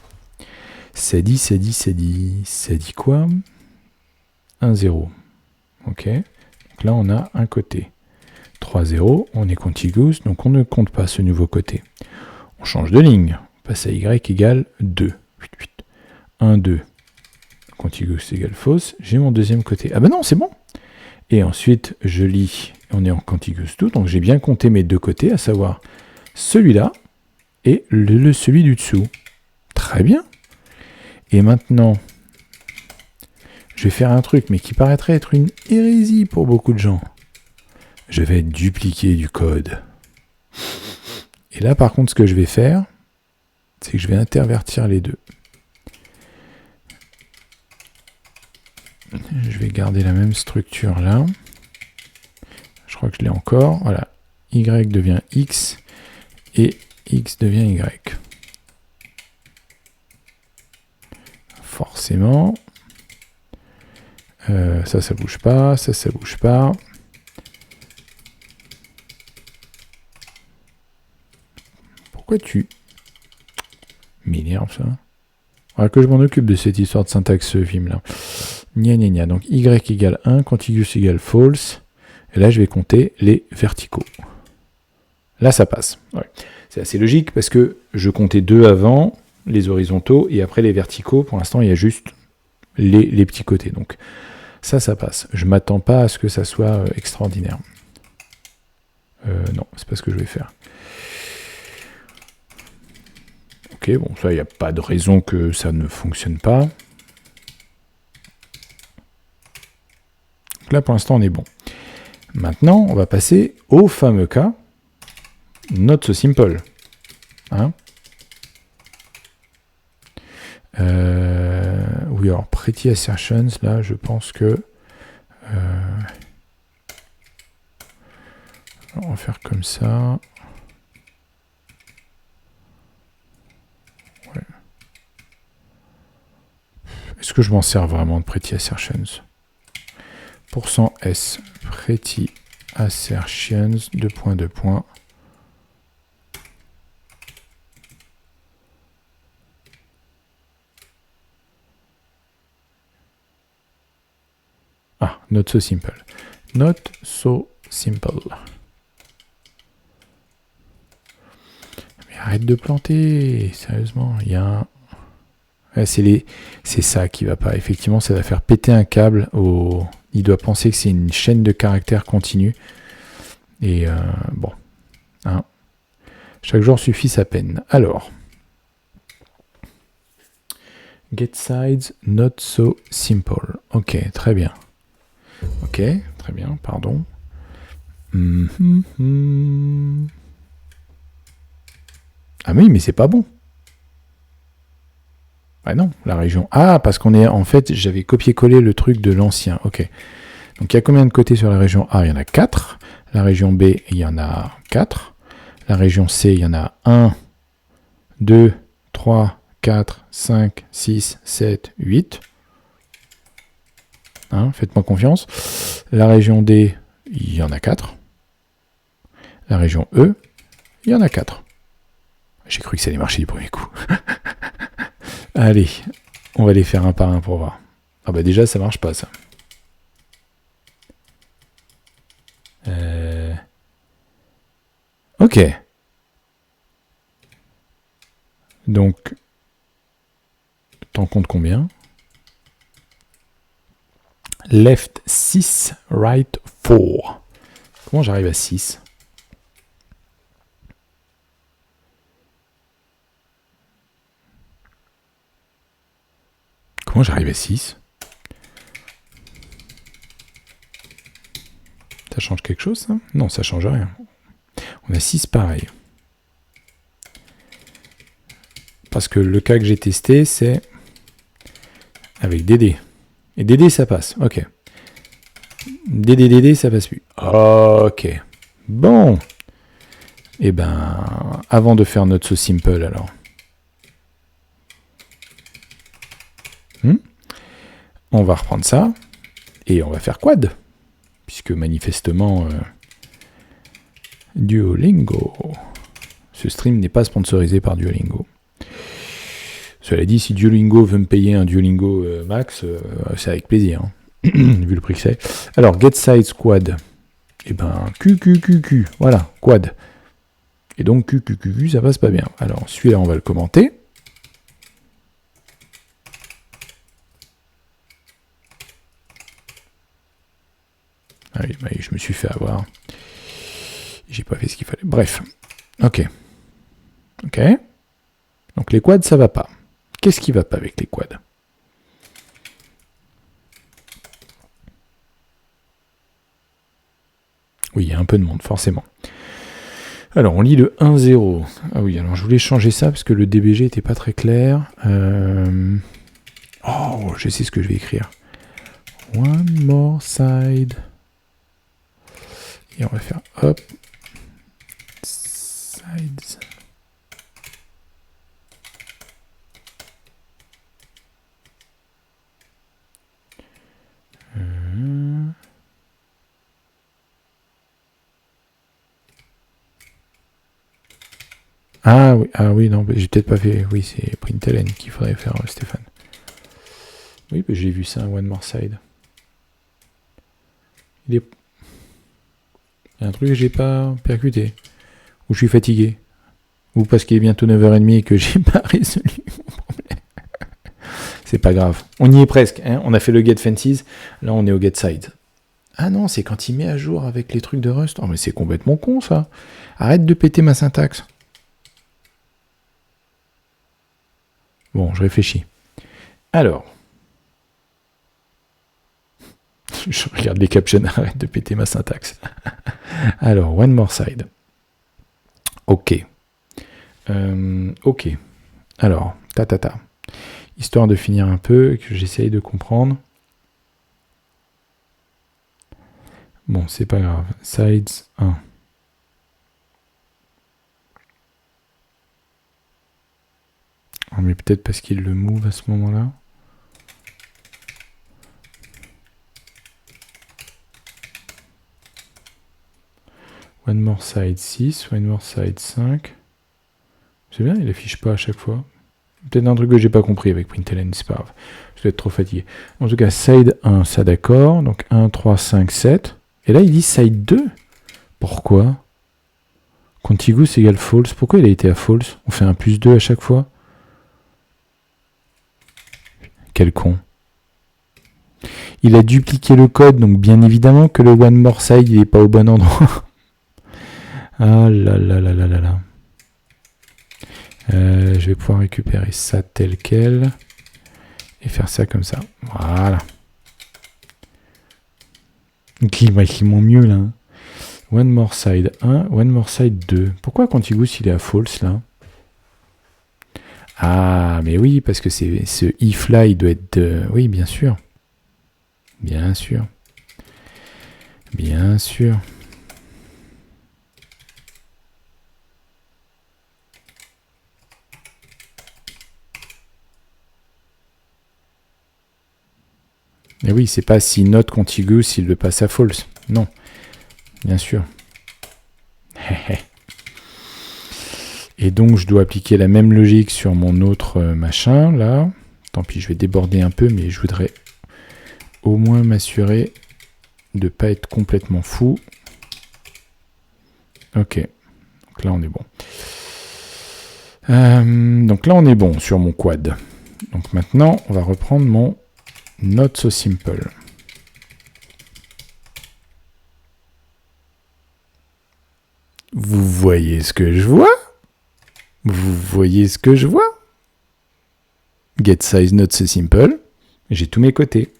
[SPEAKER 1] Ça dit quoi? 1, 0. Ok. Donc là, on a un côté. 3, 0. On est contiguous, donc on ne compte pas ce nouveau côté. On change de ligne. On passe à y égale 2. 1, 2. Contiguous égale false. J'ai mon deuxième côté. Ah ben non, c'est bon. Et ensuite, je lis. On est en contiguous tout. Donc j'ai bien compté mes deux côtés, à savoir celui-là et celui du dessous. Très bien. Et maintenant, je vais faire un truc, mais qui paraîtrait être une hérésie pour beaucoup de gens. Je vais dupliquer du code. Et là, par contre, ce que je vais faire, c'est que je vais intervertir les deux. Je vais garder la même structure là. Je crois que je l'ai encore. Voilà. Y devient X et X devient Y. Forcément. Ça bouge pas. Ça bouge pas. Pourquoi tu... m'énerve ça. Voilà que je m'en occupe de cette histoire de syntaxe Vim là. Gna gna gna. Donc Y égale 1, contiguous égale false. Et là je vais compter les verticaux. Là ça passe. Ouais. C'est assez logique parce que je comptais 2 avant, les horizontaux, et après les verticaux. Pour l'instant il y a juste les petits côtés. Donc ça passe. Je ne m'attends pas à ce que ça soit extraordinaire. Non, c'est pas ce que je vais faire. Ok, bon, ça, il n'y a pas de raison que ça ne fonctionne pas. Donc là, pour l'instant, on est bon. Maintenant, on va passer au fameux cas not so simple. Hein? Oui, alors pretty assertions, là, je pense que on va faire comme ça. Ouais. Est-ce que je m'en sers vraiment de pretty assertions? %s pretty assertions, 2 points, 2 points. Ah, not so simple. Not so simple. Mais arrête de planter, sérieusement. Il y a un... Ouais, c'est ça qui va pas. Effectivement, ça va faire péter un câble. Il doit penser que c'est une chaîne de caractères continue. Et bon. Hein. Chaque jour suffit sa peine. Alors. Get sides, not so simple. Ok, très bien. Ok, très bien, pardon. Ah oui, mais c'est pas bon. Ah non, la région... Ah, parce qu'on est... En fait, j'avais copié-collé le truc de l'ancien. Ok. Donc, il y a combien de côtés sur la région A? Il y en a 4. La région B, il y en a 4. La région C, il y en a 1, 2, 3, 4, 5, 6, 7, 8. Hein, faites-moi confiance. La région D, il y en a 4. La région E, il y en a 4. J'ai cru que ça allait marcher du premier coup. Allez, on va les faire un par un pour voir. Ah bah déjà, ça marche pas, ça. Ok. Donc, t'en comptes combien? Left 6, right 4. Comment j'arrive à 6? Comment j'arrive à 6? Ça change quelque chose, ça? Non, ça change rien. On a 6 pareils. Parce que le cas que j'ai testé, c'est avec DD. Et DD, ça passe. Ok. DD, ça passe plus. Ok. Bon. Eh ben, avant de faire notre so simple, alors. On va reprendre ça. Et on va faire quad. Puisque manifestement, Duolingo. Ce stream n'est pas sponsorisé par Duolingo. Cela dit, si Duolingo veut me payer un Duolingo max, c'est avec plaisir. Hein. Vu le prix que c'est. Alors, get size quad. Et ben, QQQQ. Voilà, quad. Et donc, QQQQ, ça passe pas bien. Alors, celui-là, on va le commenter. Ah oui, je me suis fait avoir. J'ai pas fait ce qu'il fallait. Bref. Ok. Ok. Donc, les quads, ça va pas. Qu'est-ce qui va pas avec les quads? Oui, il y a un peu de monde, forcément. Alors, on lit le 1-0. Ah oui, alors je voulais changer ça parce que le DBG n'était pas très clair. Oh, je sais ce que je vais écrire. One more side. Et on va faire hop. Sides. Ah oui, non, j'ai peut-être pas fait. Oui, c'est println qu'il faudrait faire, Stéphane. Oui, j'ai vu ça, one more side. Il y a un truc que j'ai pas percuté. Ou je suis fatigué. Ou parce qu'il est bientôt 9h30 et que j'ai pas résolu mon problème. C'est pas grave. On y est presque. Hein, on a fait le get fences. Là, on est au get side. Ah non, c'est quand il met à jour avec les trucs de Rust. Oh, mais c'est complètement con, ça. Arrête de péter ma syntaxe. Bon, je réfléchis. Alors. Je regarde les captions, arrête de péter ma syntaxe. Alors, one more side. Ok. Ok. Alors, histoire de finir un peu, que j'essaye de comprendre. Bon, c'est pas grave. Sides 1. Oh, mais peut-être parce qu'il le move à ce moment-là. One more side 6, one more side 5. C'est bien, il affiche pas à chaque fois. Peut-être un truc que j'ai pas compris avec println, c'est pas grave. Je dois être trop fatigué. En tout cas, side 1, ça d'accord. Donc 1, 3, 5, 7. Et là, il dit side 2. Pourquoi? Contiguous égale false. Pourquoi il a été à false? On fait un plus 2 à chaque fois? Quel con. Il a dupliqué le code, donc bien évidemment que le one more side, il n'est pas au bon endroit. Ah là là là là là là. Je vais pouvoir récupérer ça tel quel et faire ça comme ça. Voilà. Qui vachement mieux là. One more side 1, one more side 2. Pourquoi contiguous il est à false là? Ah mais oui, parce que c'est ce if là il doit être oui bien sûr. Bien sûr. Bien sûr. Et oui, c'est pas si not contiguous s'il le passe à false. Non. Bien sûr. Et donc, je dois appliquer la même logique sur mon autre machin, là. Tant pis, je vais déborder un peu, mais je voudrais au moins m'assurer de ne pas être complètement fou. Ok. Donc là, on est bon. Donc là, on est bon sur mon quad. Donc maintenant, on va reprendre mon not so simple. Vous voyez ce que je vois? Vous voyez ce que je vois? Get size not so simple. J'ai tous mes côtés.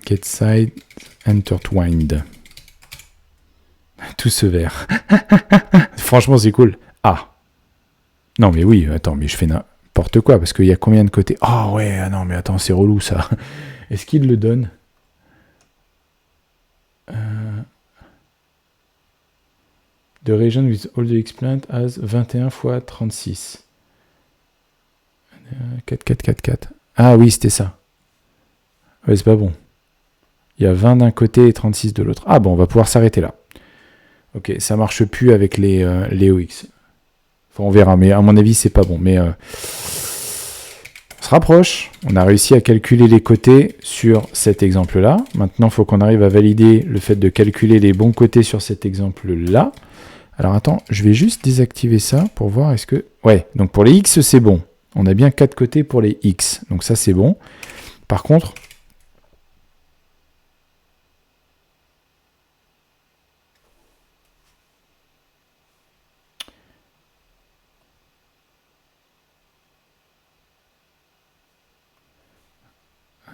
[SPEAKER 1] Get size intertwined. Tout ce vert. Franchement, c'est cool. Ah. Non, mais oui, attends, mais je fais n'importe quoi, parce qu'il y a combien de côtés? Ah ouais, ah non, mais attends, c'est relou, ça. Est-ce qu'il le donne? The region with all the explant has 21 x 36. 4, 4, 4, 4. Ah oui, c'était ça. Ouais, c'est pas bon. Il y a 20 d'un côté et 36 de l'autre. Ah bon, on va pouvoir s'arrêter là. Ok, ça marche plus avec les OX. Enfin, on verra, mais à mon avis, c'est pas bon. Mais on se rapproche. On a réussi à calculer les côtés sur cet exemple-là. Maintenant, il faut qu'on arrive à valider le fait de calculer les bons côtés sur cet exemple-là. Alors attends, je vais juste désactiver ça pour voir est-ce que... Ouais, donc pour les X, c'est bon. On a bien 4 côtés pour les X. Donc ça, c'est bon. Par contre...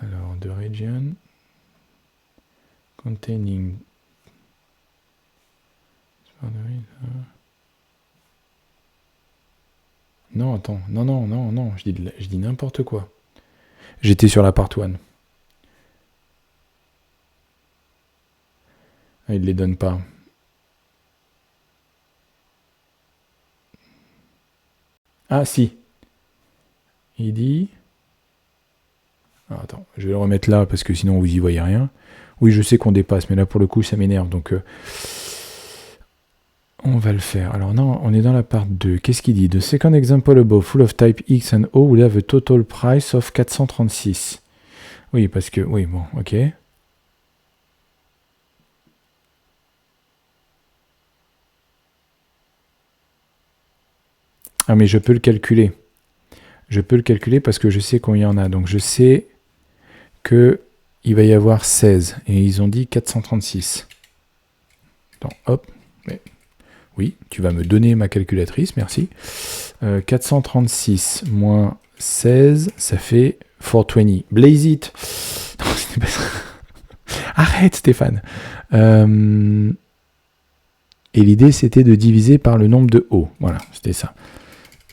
[SPEAKER 1] Alors, the region containing... Non, attends. Non. Je dis n'importe quoi. J'étais sur la part 1. Ah, il ne les donne pas. Ah, si. Il dit... Ah, attends, je vais le remettre là, parce que sinon vous y voyez rien. Oui, je sais qu'on dépasse, mais là, pour le coup, ça m'énerve. Donc, on va le faire. Alors non, on est dans la part 2. Qu'est-ce qu'il dit? The second example above, full of type X and O, will have a total price of 436. Oui, parce que... Oui, bon, ok. Ah, mais je peux le calculer. Je peux le calculer parce que je sais combien il y en a. Donc, je sais qu'il va y avoir 16. Et ils ont dit 436. Attends, hop. Mais... Oui, tu vas me donner ma calculatrice, merci. 436 moins 16, ça fait 420. Blaze it. Non, c'était pas ça. Arrête, Stéphane. Et l'idée, c'était de diviser par le nombre de hauts. Voilà, c'était ça.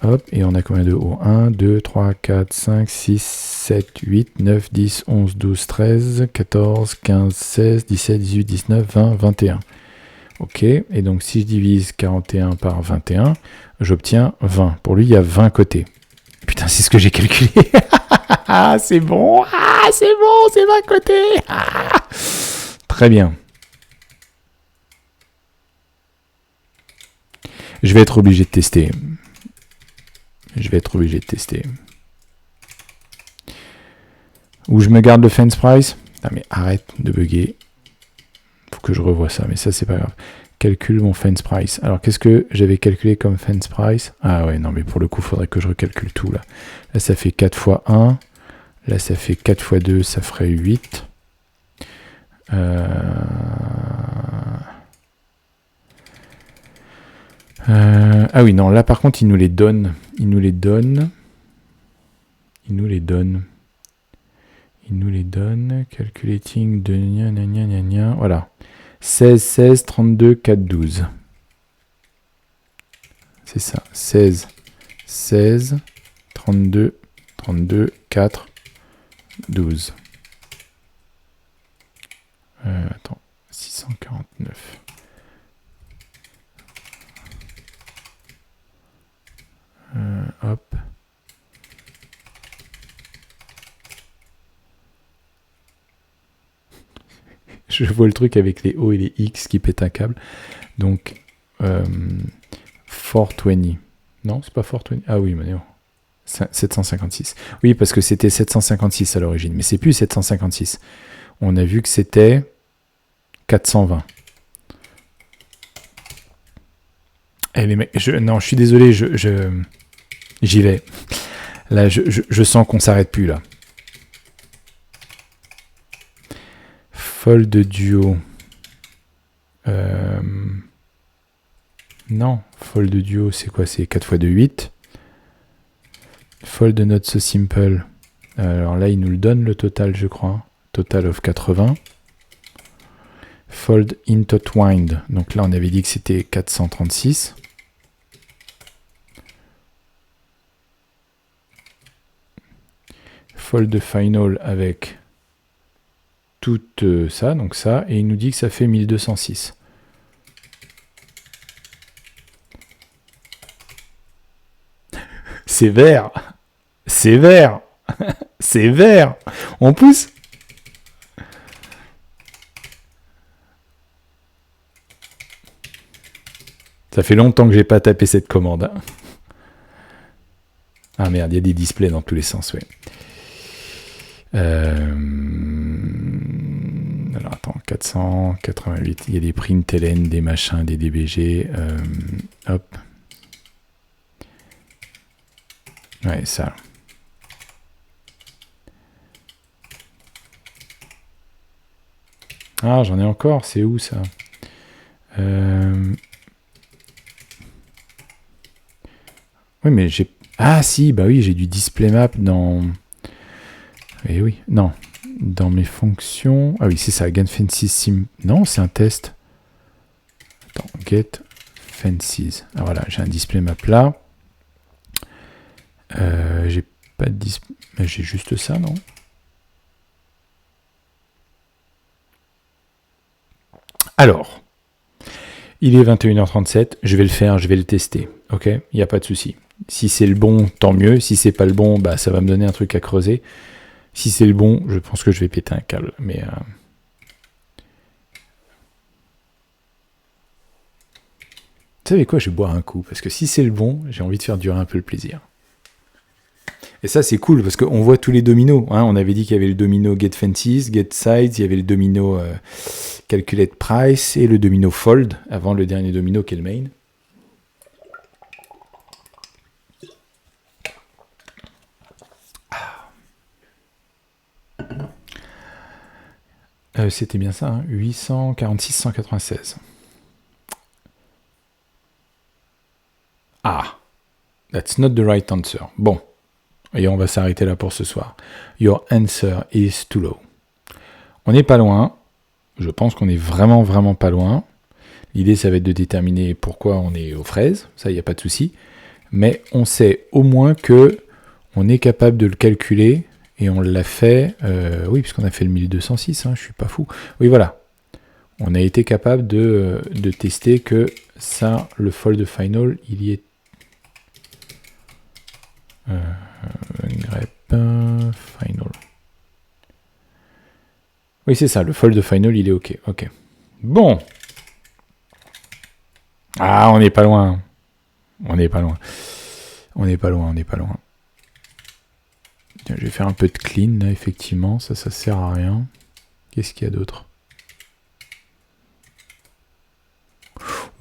[SPEAKER 1] Hop, et on a combien de hauts? 1, 2, 3, 4, 5, 6, 7, 8, 9, 10, 11, 12, 13, 14, 15, 16, 17, 18, 19, 20, 21. Ok, et donc si je divise 41 par 21, j'obtiens 20. Pour lui, il y a 20 côtés. Putain, c'est ce que j'ai calculé. Ah, c'est bon. Ah, c'est bon, c'est 20 côtés. Ah. Très bien. Je vais être obligé de tester. Ou je me garde le fence price. Non mais arrête de bugger. Faut que je revoie ça, mais ça c'est pas grave. Calcule mon fence price. Alors qu'est-ce que j'avais calculé comme fence price? Ah ouais, non mais pour le coup, il faudrait que je recalcule tout là. Là ça fait 4 fois 1. Là ça fait 4 fois 2, ça ferait 8. Ah oui, non, là par contre, il nous les donne. Calculating de gna gna gna gna gna. Voilà. 16, 16, 32, 4, 12. C'est ça. 16, 16, 32, 32, 4, 12. Attends. 649. Hop. Je vois le truc avec les O et les X qui pètent un câble. Donc, 420. Non, c'est pas 420. Ah oui, mais non. 756. Oui, parce que c'était 756 à l'origine, mais c'est plus 756. On a vu que c'était 420. Eh, les mecs, non, je suis désolé, j'y vais. Là, je sens qu'on s'arrête plus, là. Fold duo. Non, fold duo, c'est quoi? C'est 4 fois 2, 8. Fold not so simple. Alors là, il nous le donne, le total, je crois. Total of 80. Fold intertwined. Donc là, on avait dit que c'était 436. Fold final avec tout ça, donc ça, et il nous dit que ça fait 1206. C'est vert. C'est vert. C'est vert. On pousse. Ça fait longtemps que j'ai pas tapé cette commande. Ah merde, il y a des displays dans tous les sens, oui. Alors attends, 488, il y a des println, des machins, des dbg. Hop. Ouais, ça. Ah, j'en ai encore, c'est où ça? Oui, mais j'ai... Ah si, bah oui, j'ai du display map dans... Eh oui, non. Dans mes fonctions... Ah oui, c'est ça, get fences sim... Non, c'est un test. Attends, get fences. Ah voilà, j'ai un display map là. J'ai pas de display... J'ai juste ça, non? Alors, il est 21h37, je vais le faire, je vais le tester. Ok, il n'y a pas de souci. Si c'est le bon, tant mieux. Si c'est pas le bon, bah ça va me donner un truc à creuser. Si c'est le bon, je pense que je vais péter un câble. Mais vous savez quoi, je vais boire un coup. Parce que si c'est le bon, j'ai envie de faire durer un peu le plaisir. Et ça, c'est cool, parce qu'on voit tous les dominos. Hein. On avait dit qu'il y avait le domino get fences, get sides, il y avait le domino calculate price et le domino fold, avant le dernier domino qui est le main. C'était bien ça, hein, 846, 196. Ah, that's not the right answer. Bon, et on va s'arrêter là pour ce soir. Your answer is too low. On n'est pas loin. Je pense qu'on est vraiment, vraiment pas loin. L'idée, ça va être de déterminer pourquoi on est aux fraises, ça, il n'y a pas de souci. Mais on sait au moins que on est capable de le calculer, et on l'a fait, oui, puisqu'on a fait le 1206, hein, je suis pas fou. Oui, voilà. On a été capable de tester que ça, le fold final, il y est... grep final. Oui, c'est ça, le fold final, il est OK. OK. Bon. Ah, on n'est pas loin. On n'est pas loin. On n'est pas loin, on n'est pas loin. Tiens, je vais faire un peu de clean, là, effectivement. Ça sert à rien. Qu'est-ce qu'il y a d'autre?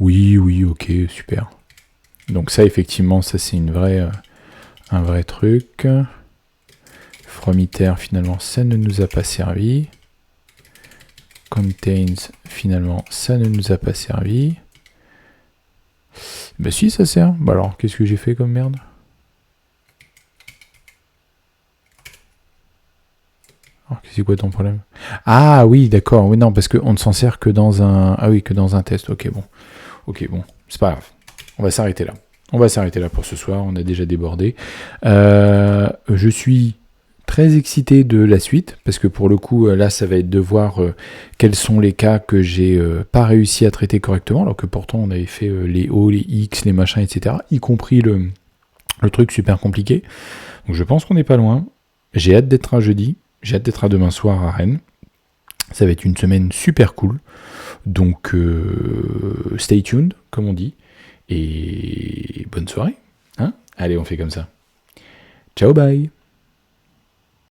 [SPEAKER 1] Oui, oui, ok, super. Donc ça, effectivement, ça c'est un vrai truc. From iter, finalement, ça ne nous a pas servi. Contains, finalement, ça ne nous a pas servi. Bah si, ça sert. Bah alors, qu'est-ce que j'ai fait comme merde? Alors, c'est quoi ton problème? Ah oui, d'accord. Oui, non, parce qu'on ne s'en sert que dans un... Ah oui, que dans un test. Ok, bon. Ok, bon. C'est pas grave. On va s'arrêter là. On va s'arrêter là pour ce soir. On a déjà débordé. Je suis très excité de la suite, parce que pour le coup, là, ça va être de voir quels sont les cas que j'ai pas réussi à traiter correctement, alors que pourtant, on avait fait les O, les X, les machins, etc., y compris le truc super compliqué. Donc je pense qu'on n'est pas loin. J'ai hâte d'être à jeudi. J'ai hâte d'être à demain soir à Rennes. Ça va être une semaine super cool. Donc, stay tuned, comme on dit. Et bonne soirée. Hein? Allez, on fait comme ça. Ciao, bye.